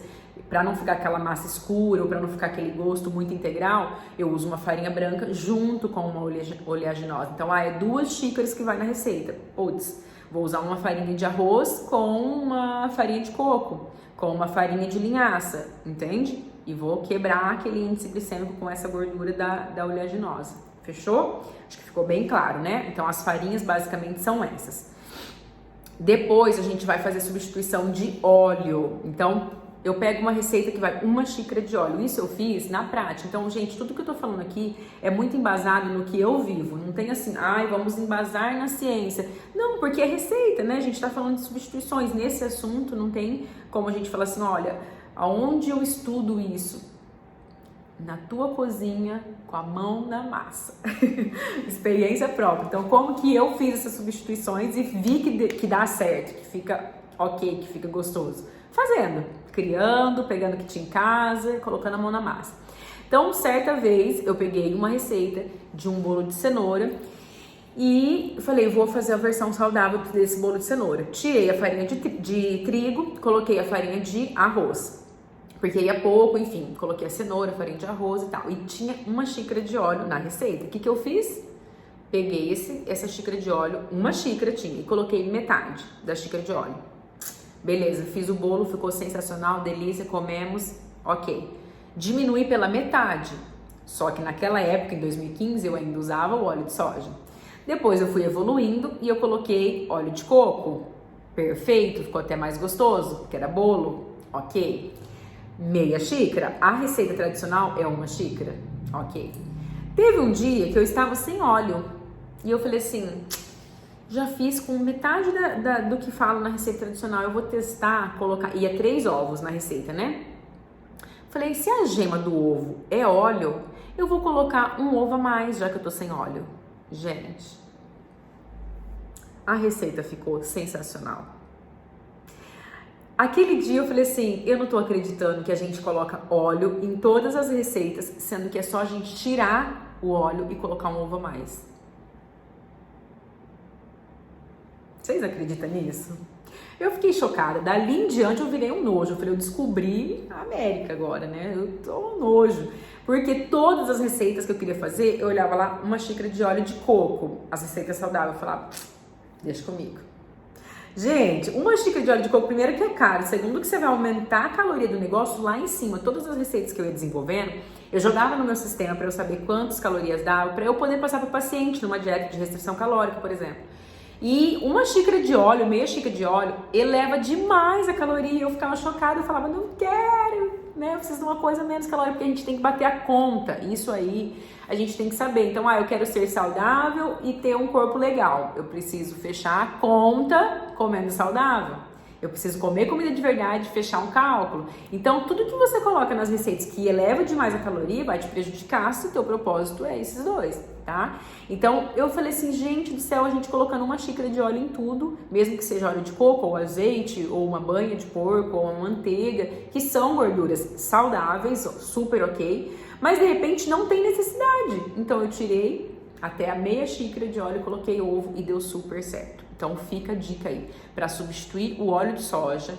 Para não ficar aquela massa escura ou para não ficar aquele gosto muito integral, eu uso uma farinha branca junto com uma oleaginosa. Então, é 2 xícaras que vai na receita. Putz, vou usar uma farinha de arroz com uma farinha de coco, com uma farinha de linhaça, entende? E vou quebrar aquele índice glicêmico com essa gordura da oleaginosa. Fechou? Acho que ficou bem claro, né? Então, as farinhas basicamente são essas. Depois, a gente vai fazer substituição de óleo. Então, eu pego uma receita que vai 1 xícara de óleo. Isso eu fiz na prática. Então, gente, tudo que eu tô falando aqui é muito embasado no que eu vivo. Não tem assim, vamos embasar na ciência. Não, porque é receita, né? A gente tá falando de substituições. Nesse assunto, não tem como a gente falar assim, olha, aonde eu estudo isso? Na tua cozinha, com a mão na massa. Experiência própria. Então, como que eu fiz essas substituições e vi que dá certo, que fica ok, que fica gostoso? Fazendo, criando, pegando o que tinha em casa, colocando a mão na massa. Então, certa vez, eu peguei uma receita de um bolo de cenoura e falei, vou fazer a versão saudável desse bolo de cenoura. Tirei a farinha de trigo, coloquei a farinha de arroz, porque ia pouco, enfim, coloquei a cenoura, farinha de arroz e tal. E tinha 1 xícara de óleo na receita. O que eu fiz? Peguei essa xícara de óleo, 1 xícara tinha, e coloquei metade da xícara de óleo. Beleza, fiz o bolo, ficou sensacional, delícia, comemos, ok. Diminui pela metade, só que naquela época, em 2015, eu ainda usava o óleo de soja. Depois eu fui evoluindo e eu coloquei óleo de coco, perfeito, ficou até mais gostoso, porque era bolo, ok. Meia xícara, a receita tradicional é 1 xícara, ok. Teve um dia que eu estava sem óleo e eu falei assim, já fiz com metade do que falo na receita tradicional, eu vou testar, colocar, ia 3 ovos na receita, né? Falei, se a gema do ovo é óleo, eu vou colocar um ovo a mais, já que eu tô sem óleo. Gente, a receita ficou sensacional. Aquele dia eu falei assim, eu não tô acreditando que a gente coloca óleo em todas as receitas, sendo que é só a gente tirar o óleo e colocar um ovo a mais. Vocês acreditam nisso? Eu fiquei chocada. Dali em diante eu virei um nojo. Eu falei, eu descobri a América agora, né? Eu tô um nojo. Porque todas as receitas que eu queria fazer, eu olhava lá, uma xícara de óleo de coco. As receitas saudáveis, eu falava, deixa comigo. Gente, uma xícara de óleo de coco, primeiro que é caro, segundo que você vai aumentar a caloria do negócio lá em cima. Todas as receitas que eu ia desenvolvendo, eu jogava no meu sistema para eu saber quantas calorias dava, para eu poder passar para o paciente numa dieta de restrição calórica, por exemplo. E uma xícara de óleo, meia xícara de óleo, eleva demais a caloria. Eu ficava chocada, eu falava, não quero, né? Eu preciso de uma coisa menos calórica, porque a gente tem que bater a conta. Isso aí a gente tem que saber. Então, eu quero ser saudável e ter um corpo legal. Eu preciso fechar a conta comendo saudável. Eu preciso comer comida de verdade, fechar um cálculo. Então, tudo que você coloca nas receitas que eleva demais a caloria vai te prejudicar se o teu propósito é esses dois, tá? Então, eu falei assim, gente do céu, a gente colocando uma xícara de óleo em tudo, mesmo que seja óleo de coco, ou azeite, ou uma banha de porco, ou uma manteiga, que são gorduras saudáveis, super ok, mas de repente não tem necessidade. Então, eu tirei até a meia xícara de óleo, coloquei ovo e deu super certo. Então fica a dica aí, para substituir o óleo de soja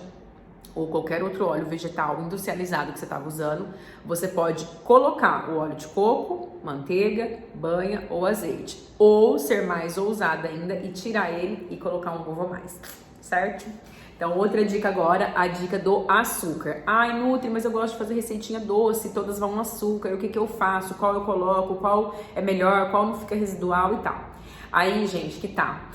ou qualquer outro óleo vegetal industrializado que você estava usando, você pode colocar o óleo de coco, manteiga, banha ou azeite. Ou ser mais ousada ainda e tirar ele e colocar um ovo a mais, certo? Então, outra dica agora, a dica do açúcar. Ai, Nutri, mas eu gosto de fazer receitinha doce, todas vão no açúcar, o que que eu faço, qual eu coloco, qual é melhor, qual não fica residual e tal. Aí, gente, que tá.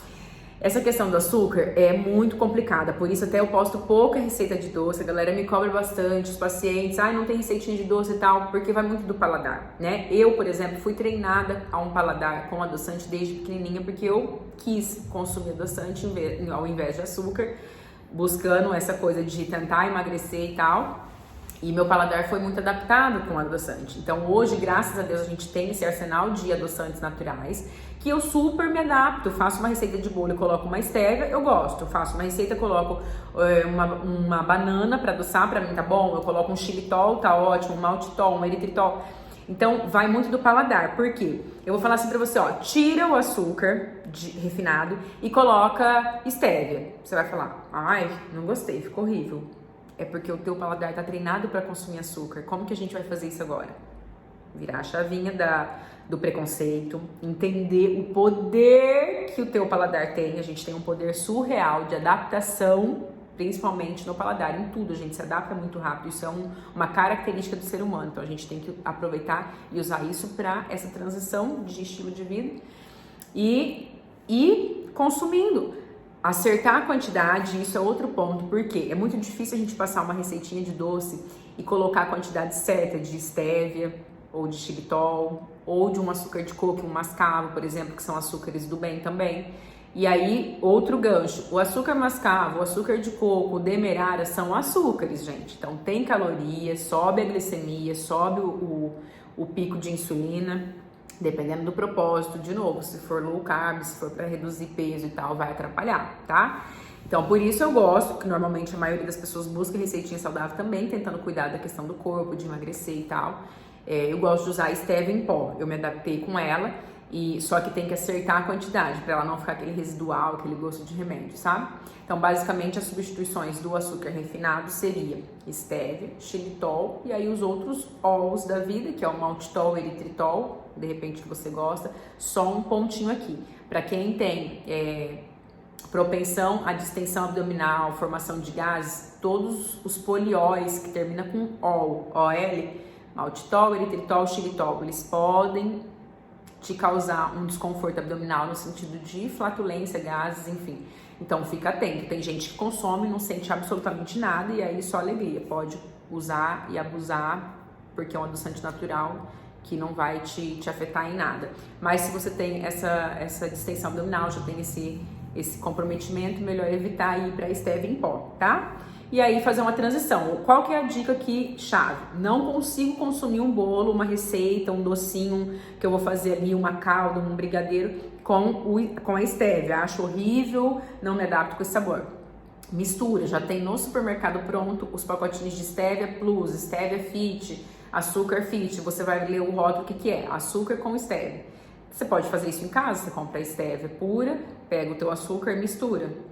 Essa questão do açúcar é muito complicada, por isso até eu posto pouca receita de doce, a galera me cobra bastante, os pacientes, ai, não tem receitinha de doce e tal, porque vai muito do paladar, né? Eu, por exemplo, fui treinada a um paladar com adoçante desde pequenininha, porque eu quis consumir adoçante ao invés de açúcar, buscando essa coisa de tentar emagrecer e tal. E meu paladar foi muito adaptado com adoçante. Então hoje, graças a Deus, a gente tem esse arsenal de adoçantes naturais que eu super me adapto. Eu faço uma receita de bolo e coloco uma estévia, eu gosto. Eu faço uma receita, coloco uma banana para adoçar, para mim tá bom. Eu coloco um xilitol, tá ótimo, um maltitol, um eritritol. Então vai muito do paladar. Por quê? Eu vou falar assim pra você, ó, tira o açúcar refinado e coloca estévia. Você vai falar, ai, não gostei, ficou horrível. É porque o teu paladar tá treinado para consumir açúcar. Como que a gente vai fazer isso agora? Virar a chavinha do preconceito, entender o poder que o teu paladar tem. A gente tem um poder surreal de adaptação, principalmente no paladar, em tudo. A gente se adapta muito rápido. Isso é uma característica do ser humano. Então a gente tem que aproveitar e usar isso para essa transição de estilo de vida e consumindo. Acertar a quantidade, isso é outro ponto, porque é muito difícil a gente passar uma receitinha de doce e colocar a quantidade certa de estévia, ou de xilitol, ou de um açúcar de coco, um mascavo, por exemplo, que são açúcares do bem também. E aí, outro gancho, o açúcar mascavo, o açúcar de coco, o demerara são açúcares, gente. Então tem caloria, sobe a glicemia, sobe o pico de insulina. Dependendo do propósito, de novo, se for low carb, se for para reduzir peso e tal, vai atrapalhar, tá? Então, por isso eu gosto, que normalmente a maioria das pessoas busca receitinha saudável também, tentando cuidar da questão do corpo, de emagrecer e tal. Eu gosto de usar a estévia em pó, eu me adaptei com ela, só que tem que acertar a quantidade, para ela não ficar aquele residual, aquele gosto de remédio, sabe? Então, basicamente, as substituições do açúcar refinado seria estévia, xilitol e aí os outros óleos da vida, que é o maltitol, eritritol, de repente que você gosta, só um pontinho aqui. Para quem tem propensão à distensão abdominal, formação de gases, todos os polióis que terminam com OL, maltitol, eritritol, xilitol, eles podem te causar um desconforto abdominal no sentido de flatulência, gases, enfim. Então fica atento, tem gente que consome, não sente absolutamente nada e aí só alegria, pode usar e abusar porque é um adoçante natural que não vai te afetar em nada. Mas se você tem essa distensão abdominal, já tem esse comprometimento, melhor evitar ir para estévia em pó, tá? E aí fazer uma transição. Qual que é a dica aqui chave? Não consigo consumir um bolo, uma receita, um docinho que eu vou fazer ali, uma calda, um brigadeiro com a estévia. Acho horrível, não me adapto com esse sabor. Mistura, já tem no supermercado pronto os pacotinhos de Stevia Plus, Stevia Fit, açúcar Fit. Você vai ler o rótulo, o que é? Açúcar com Stevia. Você pode fazer isso em casa, você compra a Stevia pura, pega o teu açúcar e mistura.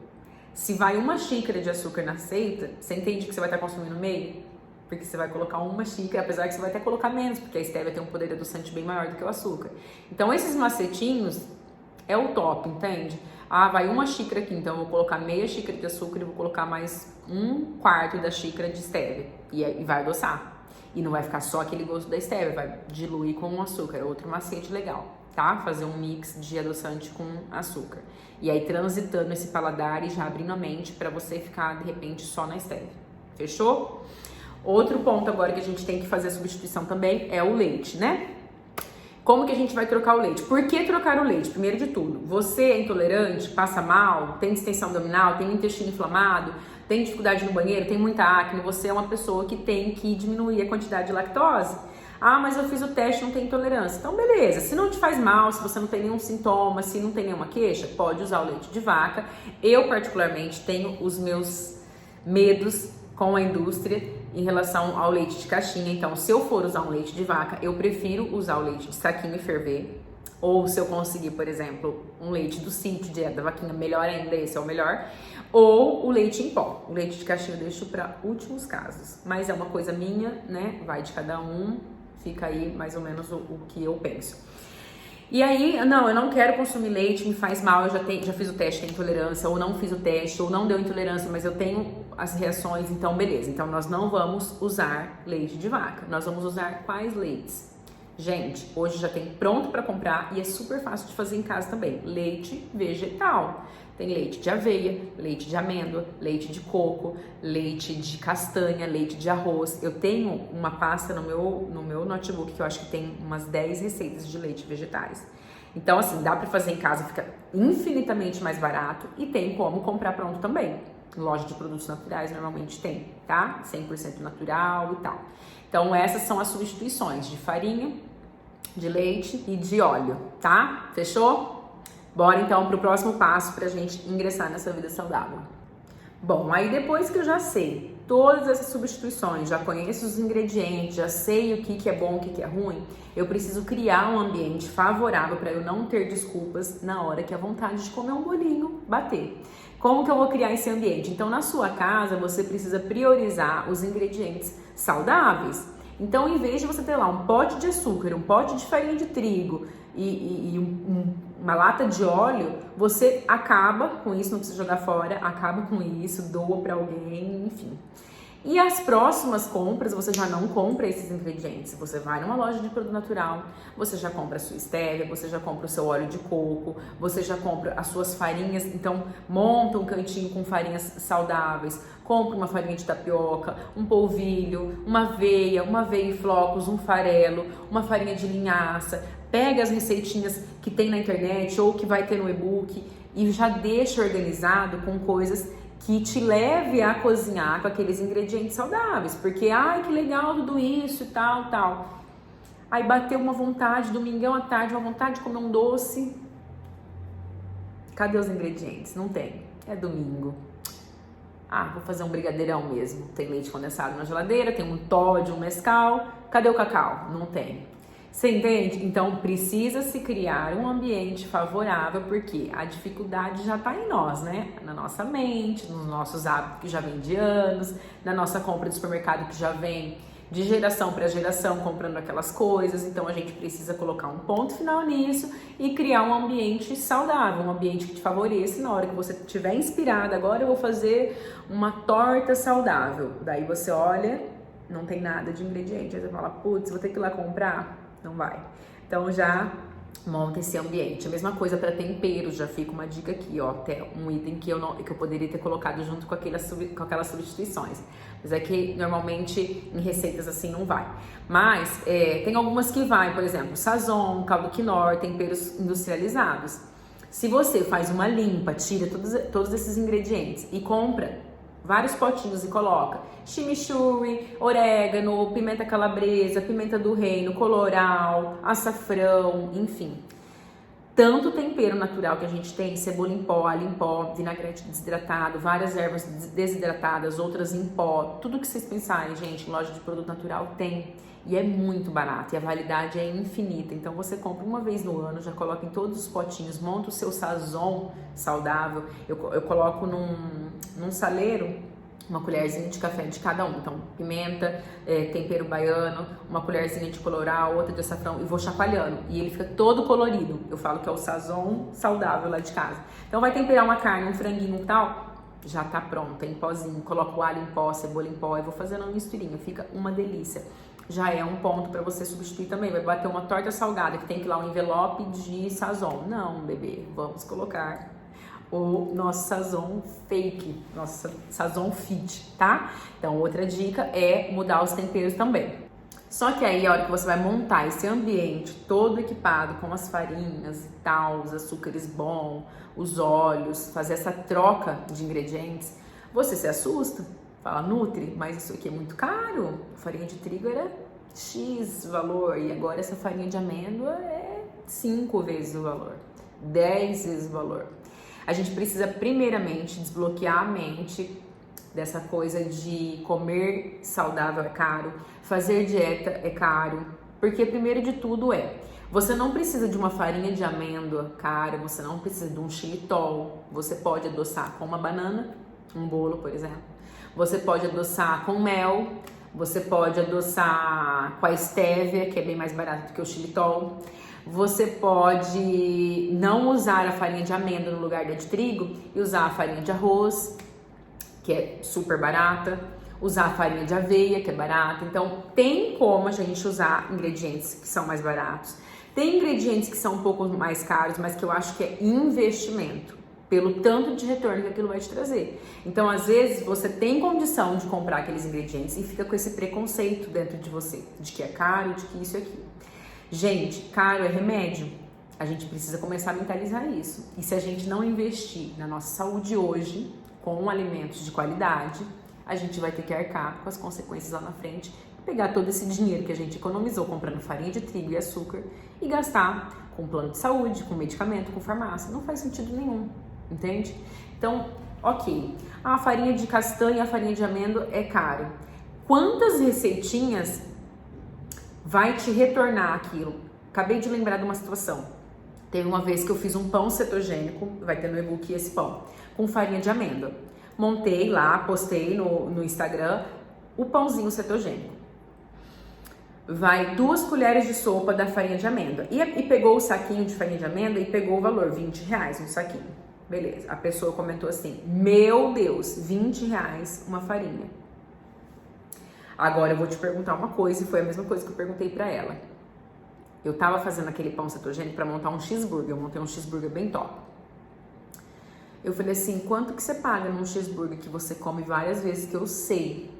Se vai uma xícara de açúcar na receita, você entende que você vai estar consumindo meio? Porque você vai colocar uma xícara, apesar que você vai até colocar menos, porque a stevia tem um poder adoçante bem maior do que o açúcar. Então, esses macetinhos é o top, entende? Ah, vai uma xícara aqui, então eu vou colocar meia xícara de açúcar e vou colocar mais 1/4 da xícara de stevia. E vai adoçar. E não vai ficar só aquele gosto da stevia, vai diluir com o açúcar. É outro macete legal, tá? Fazer um mix de adoçante com açúcar. E aí transitando esse paladar e já abrindo a mente para você ficar, de repente, só na stevia. Fechou? Outro ponto agora que a gente tem que fazer a substituição também é o leite, né? Como que a gente vai trocar o leite? Por que trocar o leite? Primeiro de tudo, você é intolerante, passa mal, tem distensão abdominal, tem o intestino inflamado, tem dificuldade no banheiro, tem muita acne, você é uma pessoa que tem que diminuir a quantidade de lactose. Ah, mas eu fiz o teste e não tem intolerância. Então, beleza. Se não te faz mal, se você não tem nenhum sintoma, se não tem nenhuma queixa, pode usar o leite de vaca. Eu, particularmente, tenho os meus medos com a indústria em relação ao leite de caixinha. Então, se eu for usar um leite de vaca, eu prefiro usar o leite de saquinho e ferver. Ou se eu conseguir, por exemplo, um leite do sítio, da vaquinha, melhor ainda, esse é o melhor. Ou o leite em pó. O leite de caixinha eu deixo para últimos casos. Mas é uma coisa minha, né? Vai de cada um. Fica aí mais ou menos o que eu penso. E aí, não, eu não quero consumir leite, me faz mal, eu já fiz o teste, tenho intolerância, ou não fiz o teste, ou não deu intolerância, mas eu tenho as reações, então beleza. Então nós não vamos usar leite de vaca, nós vamos usar quais leites? Gente, hoje já tem pronto para comprar e é super fácil de fazer em casa também. Leite vegetal. Tem leite de aveia, leite de amêndoa, leite de coco, leite de castanha, leite de arroz. Eu tenho uma pasta no meu notebook que eu acho que tem umas 10 receitas de leite vegetais. Então, assim, dá para fazer em casa, fica infinitamente mais barato e tem como comprar pronto também. Loja de produtos naturais normalmente tem, tá? 100% natural e tal. Então, essas são as substituições de farinha, de leite e de óleo, tá? Fechou? Bora então pro próximo passo pra gente ingressar nessa vida saudável. Bom, aí depois que eu já sei todas essas substituições, já conheço os ingredientes, já sei o que é bom, o que é ruim, eu preciso criar um ambiente favorável para eu não ter desculpas na hora que a vontade de comer um bolinho bater. Como que eu vou criar esse ambiente? Então, na sua casa, você precisa priorizar os ingredientes saudáveis. Então, em vez de você ter lá um pote de açúcar, um pote de farinha de trigo e uma lata de óleo, você acaba com isso, não precisa jogar fora, acaba com isso, doa para alguém, enfim. E as próximas compras, você já não compra esses ingredientes. Você vai numa loja de produto natural, você já compra a sua stevia, você já compra o seu óleo de coco, você já compra as suas farinhas. Então, monta um cantinho com farinhas saudáveis, compra uma farinha de tapioca, um polvilho, uma aveia em flocos, um farelo, uma farinha de linhaça. Pega as receitinhas que tem na internet ou que vai ter no e-book e já deixa organizado com coisas que te leve a cozinhar com aqueles ingredientes saudáveis, porque, ai, que legal tudo isso e tal. Aí bateu uma vontade, domingão à tarde, uma vontade de comer um doce. Cadê os ingredientes? Não tem. É domingo. Ah, vou fazer um brigadeirão mesmo. Tem leite condensado na geladeira, tem um Toddy, um Nescau. Cadê o cacau? Não tem. Você entende? Então precisa se criar um ambiente favorável, porque a dificuldade já está em nós, né? Na nossa mente, nos nossos hábitos que já vem de anos, na nossa compra de supermercado que já vem de geração para geração comprando aquelas coisas. Então a gente precisa colocar um ponto final nisso e criar um ambiente saudável, um ambiente que te favoreça na hora que você estiver inspirada. Agora eu vou fazer uma torta saudável. Daí você olha, não tem nada de ingrediente. Aí você fala, putz, vou ter que ir lá comprar. Não vai. Então já monta esse ambiente. A mesma coisa para temperos, já fica uma dica aqui, ó, até um item que eu poderia ter colocado junto com aquelas substituições. Mas é que normalmente em receitas assim não vai. Mas tem algumas que vai, por exemplo, sazon, caldo quinor, temperos industrializados. Se você faz uma limpa, tira todos esses ingredientes e compra vários potinhos e coloca chimichurri, orégano, pimenta calabresa, pimenta do reino, coloral, açafrão, enfim. Tanto tempero natural que a gente tem, cebola em pó, alho em pó, vinagrete desidratado, várias ervas desidratadas, outras em pó. Tudo que vocês pensarem, gente, em loja de produto natural tem. E é muito barato, e a validade é infinita. Então você compra uma vez no ano, já coloca em todos os potinhos, monta o seu sazon saudável. Eu coloco num num saleiro, uma colherzinha de café de cada um. Então, pimenta, tempero baiano, uma colherzinha de colorau, outra de açafrão, e vou chacoalhando. E ele fica todo colorido. Eu falo que é o sazon saudável lá de casa. Então, vai temperar uma carne, um franguinho e tal, já tá pronto, em pozinho. Coloco o alho em pó, cebola em pó, e vou fazendo uma misturinha. Fica uma delícia. Já é um ponto para você substituir também. Vai bater uma torta salgada, que tem que ir lá um envelope de sazon. Não, bebê, vamos colocar o nosso sazon fake, nosso sazon fit, tá? Então, outra dica é mudar os temperos também. Só que aí, a hora que você vai montar esse ambiente todo equipado com as farinhas e tal, os açúcares bons, os óleos, fazer essa troca de ingredientes, você se assusta. Fala, Nutri, mas isso aqui é muito caro. A farinha de trigo era X valor e agora essa farinha de amêndoa é 5 vezes o valor, 10 vezes o valor. A gente precisa primeiramente desbloquear a mente dessa coisa de comer saudável é caro, fazer dieta é caro, porque primeiro de tudo você não precisa de uma farinha de amêndoa cara, você não precisa de um xilitol, você pode adoçar com uma banana, um bolo, por exemplo, você pode adoçar com mel, você pode adoçar com a estévia, que é bem mais barato do que o xilitol. Você pode não usar a farinha de amêndoa no lugar da de trigo e usar a farinha de arroz, que é super barata, usar a farinha de aveia, que é barata. Então, tem como a gente usar ingredientes que são mais baratos. Tem ingredientes que são um pouco mais caros, mas que eu acho que é investimento, pelo tanto de retorno que aquilo vai te trazer. Então, às vezes, você tem condição de comprar aqueles ingredientes e fica com esse preconceito dentro de você, de que é caro, de que isso e aquilo. Gente, caro é remédio. A gente precisa começar a mentalizar isso. E se a gente não investir na nossa saúde hoje, com alimentos de qualidade, a gente vai ter que arcar com as consequências lá na frente, pegar todo esse dinheiro que a gente economizou comprando farinha de trigo e açúcar e gastar com plano de saúde, com medicamento, com farmácia. Não faz sentido nenhum, entende? Então, ok, a farinha de castanha, a farinha de amêndoa é caro. Quantas receitinhas vai te retornar aquilo? Acabei de lembrar de uma situação. Teve uma vez que eu fiz um pão cetogênico, vai ter no e-book esse pão, com farinha de amêndoa. Montei lá, postei no Instagram o pãozinho cetogênico. Vai 2 colheres de sopa da farinha de amêndoa. E pegou o saquinho de farinha de amêndoa e pegou o valor, R$20 um saquinho. Beleza, a pessoa comentou assim, meu Deus, R$20 uma farinha. Agora eu vou te perguntar uma coisa, e foi a mesma coisa que eu perguntei pra ela. Eu tava fazendo aquele pão cetogênico pra montar um cheeseburger, eu montei um cheeseburger bem top. Eu falei assim, quanto que você paga num cheeseburger que você come várias vezes, que eu sei?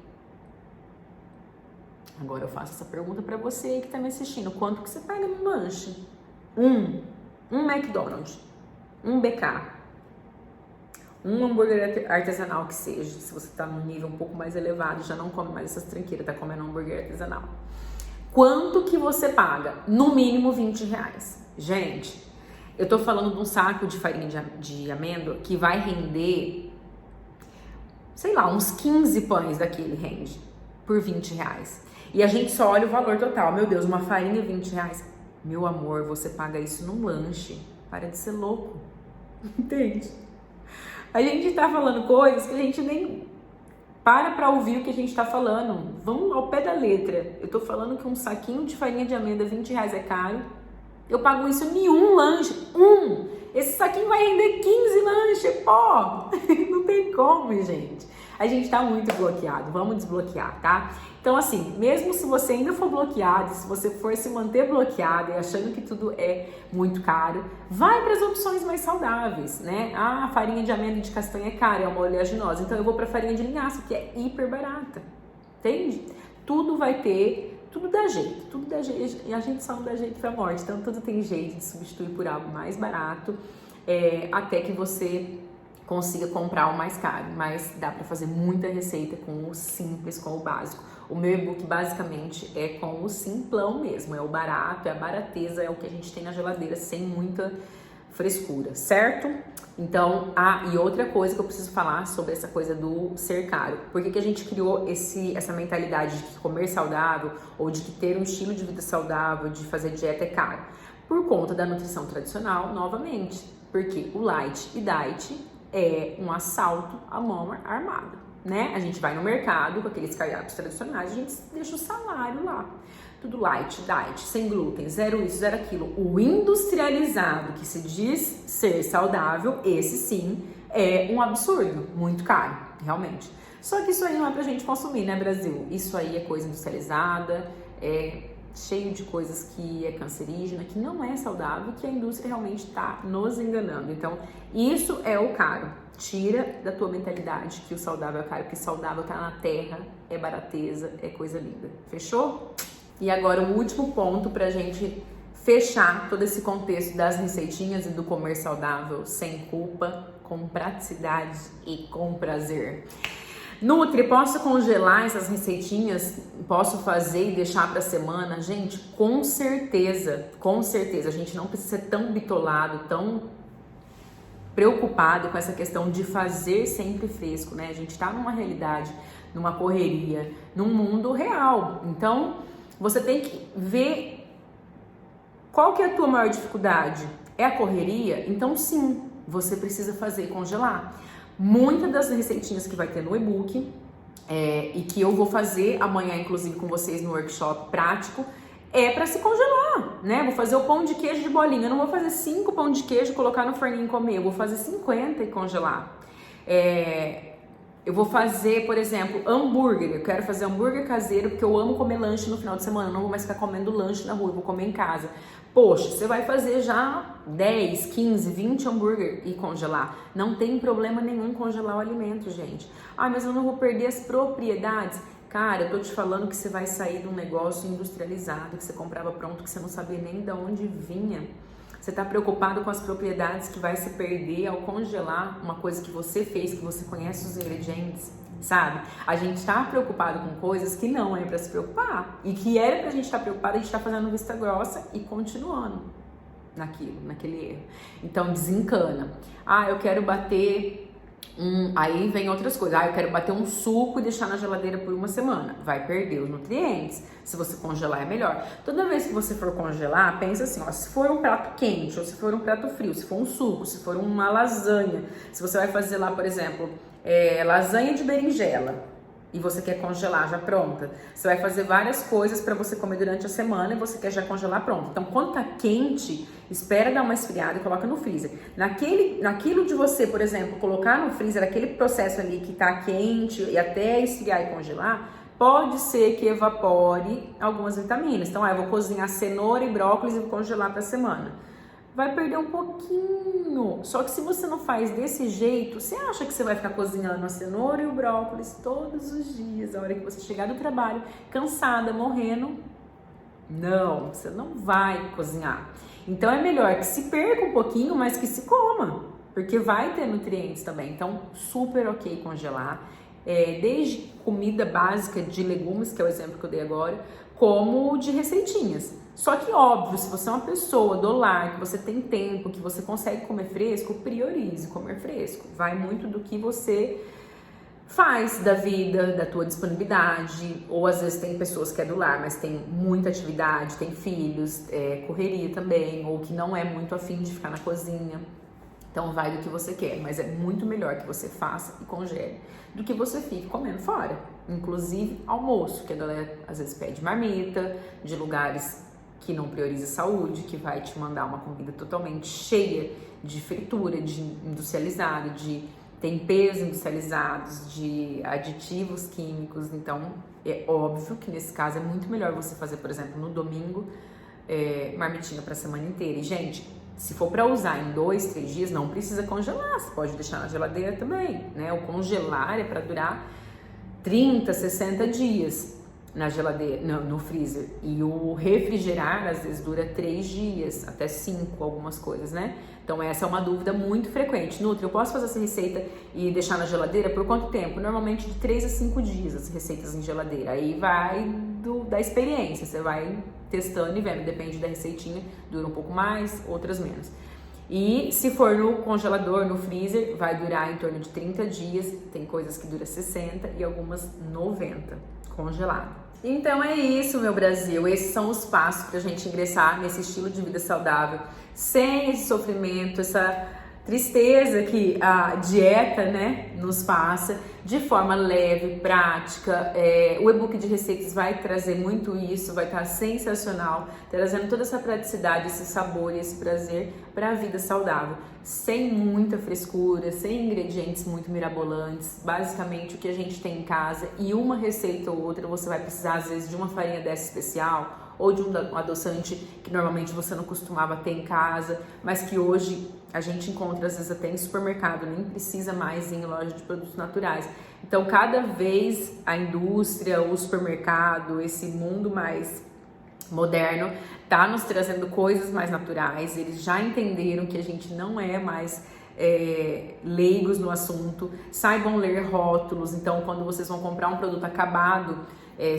Agora eu faço essa pergunta pra você aí que tá me assistindo, quanto que você paga num lanche? Um McDonald's, um BK, um hambúrguer artesanal que seja, se você tá num nível um pouco mais elevado, já não come mais essas tranqueiras, tá comendo hambúrguer artesanal. Quanto que você paga? No mínimo R$20. Gente, eu tô falando de um saco de farinha de amêndoa que vai render, sei lá, uns 15 pães daquele rende por R$20. E a gente só olha o valor total. Meu Deus, uma farinha R$20. Meu amor, você paga isso num lanche. Para de ser louco. Entende? A gente tá falando coisas que a gente nem para ouvir o que a gente tá falando. Vamos ao pé da letra. Eu tô falando que um saquinho de farinha de amêndoa R$20 é caro. Eu pago isso em um lanche. Esse saquinho vai render 15 lanches, pô. Não tem como, gente. A gente tá muito bloqueado. Vamos desbloquear, tá? Então, assim, mesmo se você ainda for bloqueado, se você for se manter bloqueado e achando que tudo é muito caro, vai para as opções mais saudáveis, né? Ah, a farinha de amêndoa e de castanha é cara, é uma oleaginosa. Então, eu vou para farinha de linhaça, que é hiper barata. Entende? Tudo vai ter, tudo dá jeito. E a gente só não dá jeito pra morte. Então, tudo tem jeito de substituir por algo mais barato, até que você consiga comprar o mais caro, mas dá para fazer muita receita com o simples, com o básico. O meu e-book basicamente é com o simplão mesmo, é o barato, é a barateza, é o que a gente tem na geladeira sem muita frescura, certo? Então, e outra coisa que eu preciso falar sobre essa coisa do ser caro. Por que a gente criou essa mentalidade de que comer saudável ou de que ter um estilo de vida saudável, de fazer dieta é caro? Por conta da nutrição tradicional, novamente. Porque o light e diet é um assalto à mão armada, né? A gente vai no mercado com aqueles cardápios tradicionais, a gente deixa o salário lá. Tudo light, diet, sem glúten, zero isso, zero aquilo. O industrializado, que se diz ser saudável, esse sim é um absurdo, muito caro, realmente. Só que isso aí não é pra gente consumir, né, Brasil? Isso aí é coisa industrializada, é cheio de coisas que é cancerígena, que não é saudável, que a indústria realmente tá nos enganando. Então, isso é o caro. Tira da tua mentalidade que o saudável é caro, porque saudável tá na terra, é barateza, é coisa linda. Fechou? E agora o último ponto pra gente fechar todo esse contexto das receitinhas e do comer saudável sem culpa, com praticidade e com prazer. Nutri, posso congelar essas receitinhas? Posso fazer e deixar para semana? Gente, com certeza, com certeza. A gente não precisa ser tão bitolado, tão preocupado com essa questão de fazer sempre fresco, né? A gente tá numa realidade, numa correria, num mundo real. Então, você tem que ver qual que é a tua maior dificuldade. É a correria? Então, sim, você precisa fazer e congelar. Muitas das receitinhas que vai ter no e-book e que eu vou fazer amanhã, inclusive, com vocês no workshop prático, é para se congelar, né? Vou fazer o pão de queijo de bolinha. Eu não vou fazer 5 pão de queijo e colocar no forninho e comer. Eu vou fazer 50 e congelar. Eu vou fazer, por exemplo, hambúrguer. Eu quero fazer hambúrguer caseiro porque eu amo comer lanche no final de semana. Eu não vou mais ficar comendo lanche na rua, eu vou comer em casa. Poxa, você vai fazer já 10, 15, 20 hambúrguer e congelar. Não tem problema nenhum congelar o alimento, gente. Ah, mas eu não vou perder as propriedades. Cara, eu tô te falando que você vai sair de um negócio industrializado, que você comprava pronto, que você não sabia nem de onde vinha. Você tá preocupado com as propriedades que vai se perder ao congelar uma coisa que você fez, que você conhece os ingredientes, sabe? A gente tá preocupado com coisas que não é pra se preocupar. E que era pra gente estar preocupado, a gente tá fazendo vista grossa e continuando naquele erro. Então desencana. Ah, eu quero bater aí vem outras coisas. Ah, eu quero bater um suco e deixar na geladeira por uma semana. Vai perder os nutrientes. Se você congelar é melhor. Toda vez que você for congelar, pensa assim, ó, se for um prato quente ou se for um prato frio, se for um suco, se for uma lasanha, se você vai fazer lá, por exemplo, lasanha de berinjela e você quer congelar já pronta, você vai fazer várias coisas para você comer durante a semana e você quer já congelar pronto. Então, quando tá quente, espera dar uma esfriada e coloca no freezer. Naquilo de você, por exemplo, colocar no freezer, aquele processo ali que tá quente e até esfriar e congelar, pode ser que evapore algumas vitaminas. Então, eu vou cozinhar cenoura e brócolis e vou congelar para semana. Vai perder um pouquinho. Só que se você não faz desse jeito, você acha que você vai ficar cozinhando a cenoura e o brócolis todos os dias, a hora que você chegar do trabalho, cansada, morrendo? Não, você não vai cozinhar. Então é melhor que se perca um pouquinho, mas que se coma, porque vai ter nutrientes também. Então, super ok congelar. Desde comida básica de legumes, que é o exemplo que eu dei agora, como de receitinhas. Só que, óbvio, se você é uma pessoa do lar, que você tem tempo, que você consegue comer fresco, priorize comer fresco. Vai muito do que você faz da vida, da tua disponibilidade, ou às vezes tem pessoas que é do lar, mas tem muita atividade, tem filhos, correria também, ou que não é muito afim de ficar na cozinha. Então vai do que você quer, mas é muito melhor que você faça e congele do que você fique comendo fora. Inclusive almoço, que a galera às vezes pede marmita, de lugares que não prioriza saúde, que vai te mandar uma comida totalmente cheia de fritura, de industrializado, de temperos industrializados, de aditivos químicos. Então é óbvio que nesse caso é muito melhor você fazer, por exemplo, no domingo, marmitinha para a semana inteira. E, gente, se for para usar em 2, 3 dias, não precisa congelar, você pode deixar na geladeira também, né? O congelar é para durar 30, 60 dias na geladeira, no freezer. E o refrigerar, às vezes, dura 3 dias, até 5, algumas coisas, né? Então, essa é uma dúvida muito frequente. Nutri, eu posso fazer essa receita e deixar na geladeira por quanto tempo? Normalmente de 3 a 5 dias, as receitas em geladeira. Aí vai da experiência, você vai testando e vendo, depende da receitinha, dura um pouco mais, outras menos. E se for no congelador, no freezer, vai durar em torno de 30 dias, tem coisas que duram 60 e algumas 90 congelado. Então é isso, meu Brasil, esses são os passos pra gente ingressar nesse estilo de vida saudável, sem esse sofrimento, essa tristeza que a dieta, né, nos passa de forma leve, prática. O e-book de receitas vai trazer muito isso, vai estar sensacional, trazendo toda essa praticidade, esse sabor e esse prazer para a vida saudável, sem muita frescura, sem ingredientes muito mirabolantes, basicamente o que a gente tem em casa, e uma receita ou outra você vai precisar às vezes de uma farinha dessa especial, ou de um adoçante que normalmente você não costumava ter em casa, mas que hoje a gente encontra às vezes até em supermercado, nem precisa mais ir em loja de produtos naturais. Então, cada vez a indústria, o supermercado, esse mundo mais moderno tá nos trazendo coisas mais naturais. Eles já entenderam que a gente não é mais leigos no assunto. Saibam ler rótulos. Então, quando vocês vão comprar um produto acabado,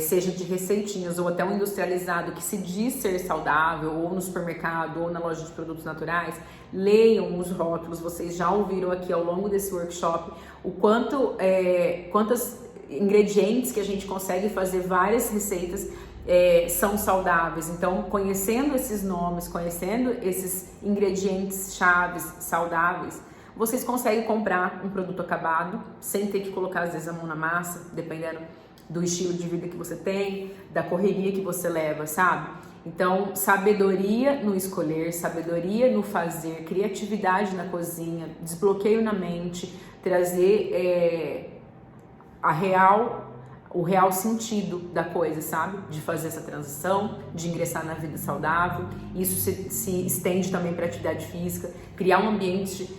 seja de receitinhas ou até um industrializado que se diz ser saudável, ou no supermercado ou na loja de produtos naturais, leiam os rótulos. Vocês já ouviram aqui ao longo desse workshop o quantos ingredientes que a gente consegue fazer várias receitas são saudáveis. Então, conhecendo esses nomes, conhecendo esses ingredientes chaves saudáveis, vocês conseguem comprar um produto acabado sem ter que colocar às vezes a mão na massa, dependendo do estilo de vida que você tem, da correria que você leva, sabe? Então, sabedoria no escolher, sabedoria no fazer, criatividade na cozinha, desbloqueio na mente, trazer o real sentido da coisa, sabe? De fazer essa transição, de ingressar na vida saudável. Isso se estende também para a atividade física, criar um ambiente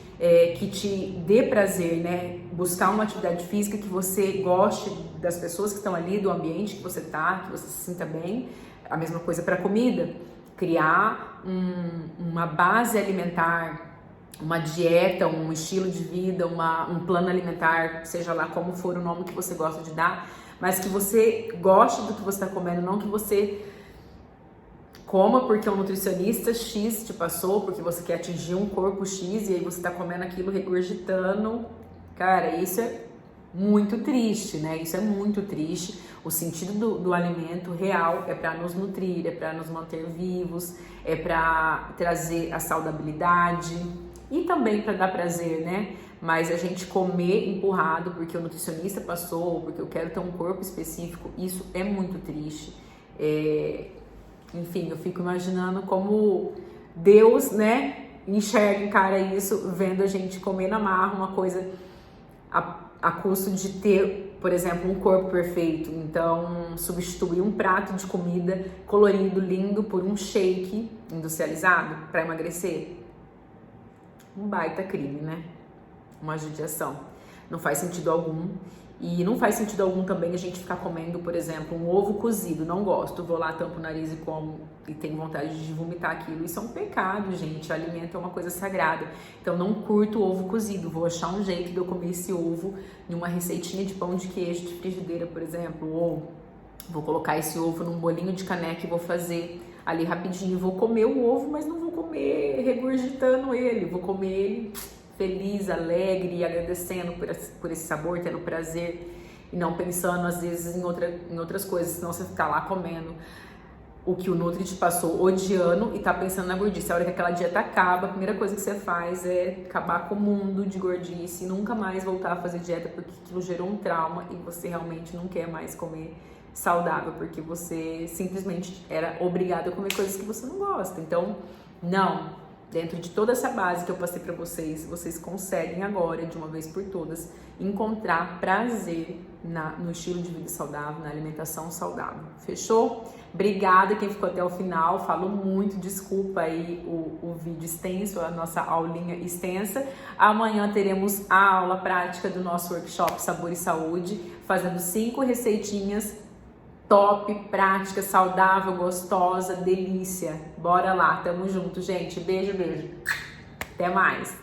que te dê prazer, né? Buscar uma atividade física que você goste das pessoas que estão ali, do ambiente que você tá, que você se sinta bem. A mesma coisa para a comida. Criar uma base alimentar, uma dieta, um estilo de vida, um plano alimentar, seja lá como for o nome que você gosta de dar, mas que você goste do que você está comendo, não que você coma porque um nutricionista X te passou, porque você quer atingir um corpo X e aí você está comendo aquilo, regurgitando. Cara, isso é muito triste, né? Isso é muito triste. O sentido do alimento real é para nos nutrir, é para nos manter vivos, é para trazer a saudabilidade e também para dar prazer, né? Mas a gente comer empurrado porque o nutricionista passou, porque eu quero ter um corpo específico, isso é muito triste. Enfim, eu fico imaginando como Deus, né, encara isso, vendo a gente comer na marra uma coisa a custo de ter, por exemplo, um corpo perfeito. Então, substituir um prato de comida colorido, lindo, por um shake industrializado para emagrecer. Um baita crime, né? Uma judiação. Não faz sentido algum. E não faz sentido algum também a gente ficar comendo, por exemplo, um ovo cozido. Não gosto, vou lá, tampo o nariz e como e tenho vontade de vomitar aquilo. Isso é um pecado, gente. O alimento é uma coisa sagrada. Então não curto o ovo cozido. Vou achar um jeito de eu comer esse ovo em uma receitinha de pão de queijo de frigideira, por exemplo. Ou vou colocar esse ovo num bolinho de caneca e vou fazer ali rapidinho. Vou comer o ovo, mas não vou comer regurgitando ele. Vou comer ele feliz, alegre e agradecendo por esse sabor, tendo prazer e não pensando às vezes em outras coisas, senão você ficar lá comendo o que o Nutri te passou, odiando e tá pensando na gordice. A hora que aquela dieta acaba, a primeira coisa que você faz é acabar com o mundo de gordice e nunca mais voltar a fazer dieta porque aquilo gerou um trauma e você realmente não quer mais comer saudável porque você simplesmente era obrigado a comer coisas que você não gosta. Então, não. Dentro de toda essa base que eu passei para vocês, vocês conseguem agora, de uma vez por todas, encontrar prazer no estilo de vida saudável, na alimentação saudável. Fechou? Obrigada quem ficou até o final. Falo muito, desculpa aí o vídeo extenso, a nossa aulinha extensa. Amanhã teremos a aula prática do nosso workshop Sabor e Saúde, fazendo 5 receitinhas top, prática, saudável, gostosa, delícia. Bora lá, tamo junto, gente. Beijo, beijo. Até mais.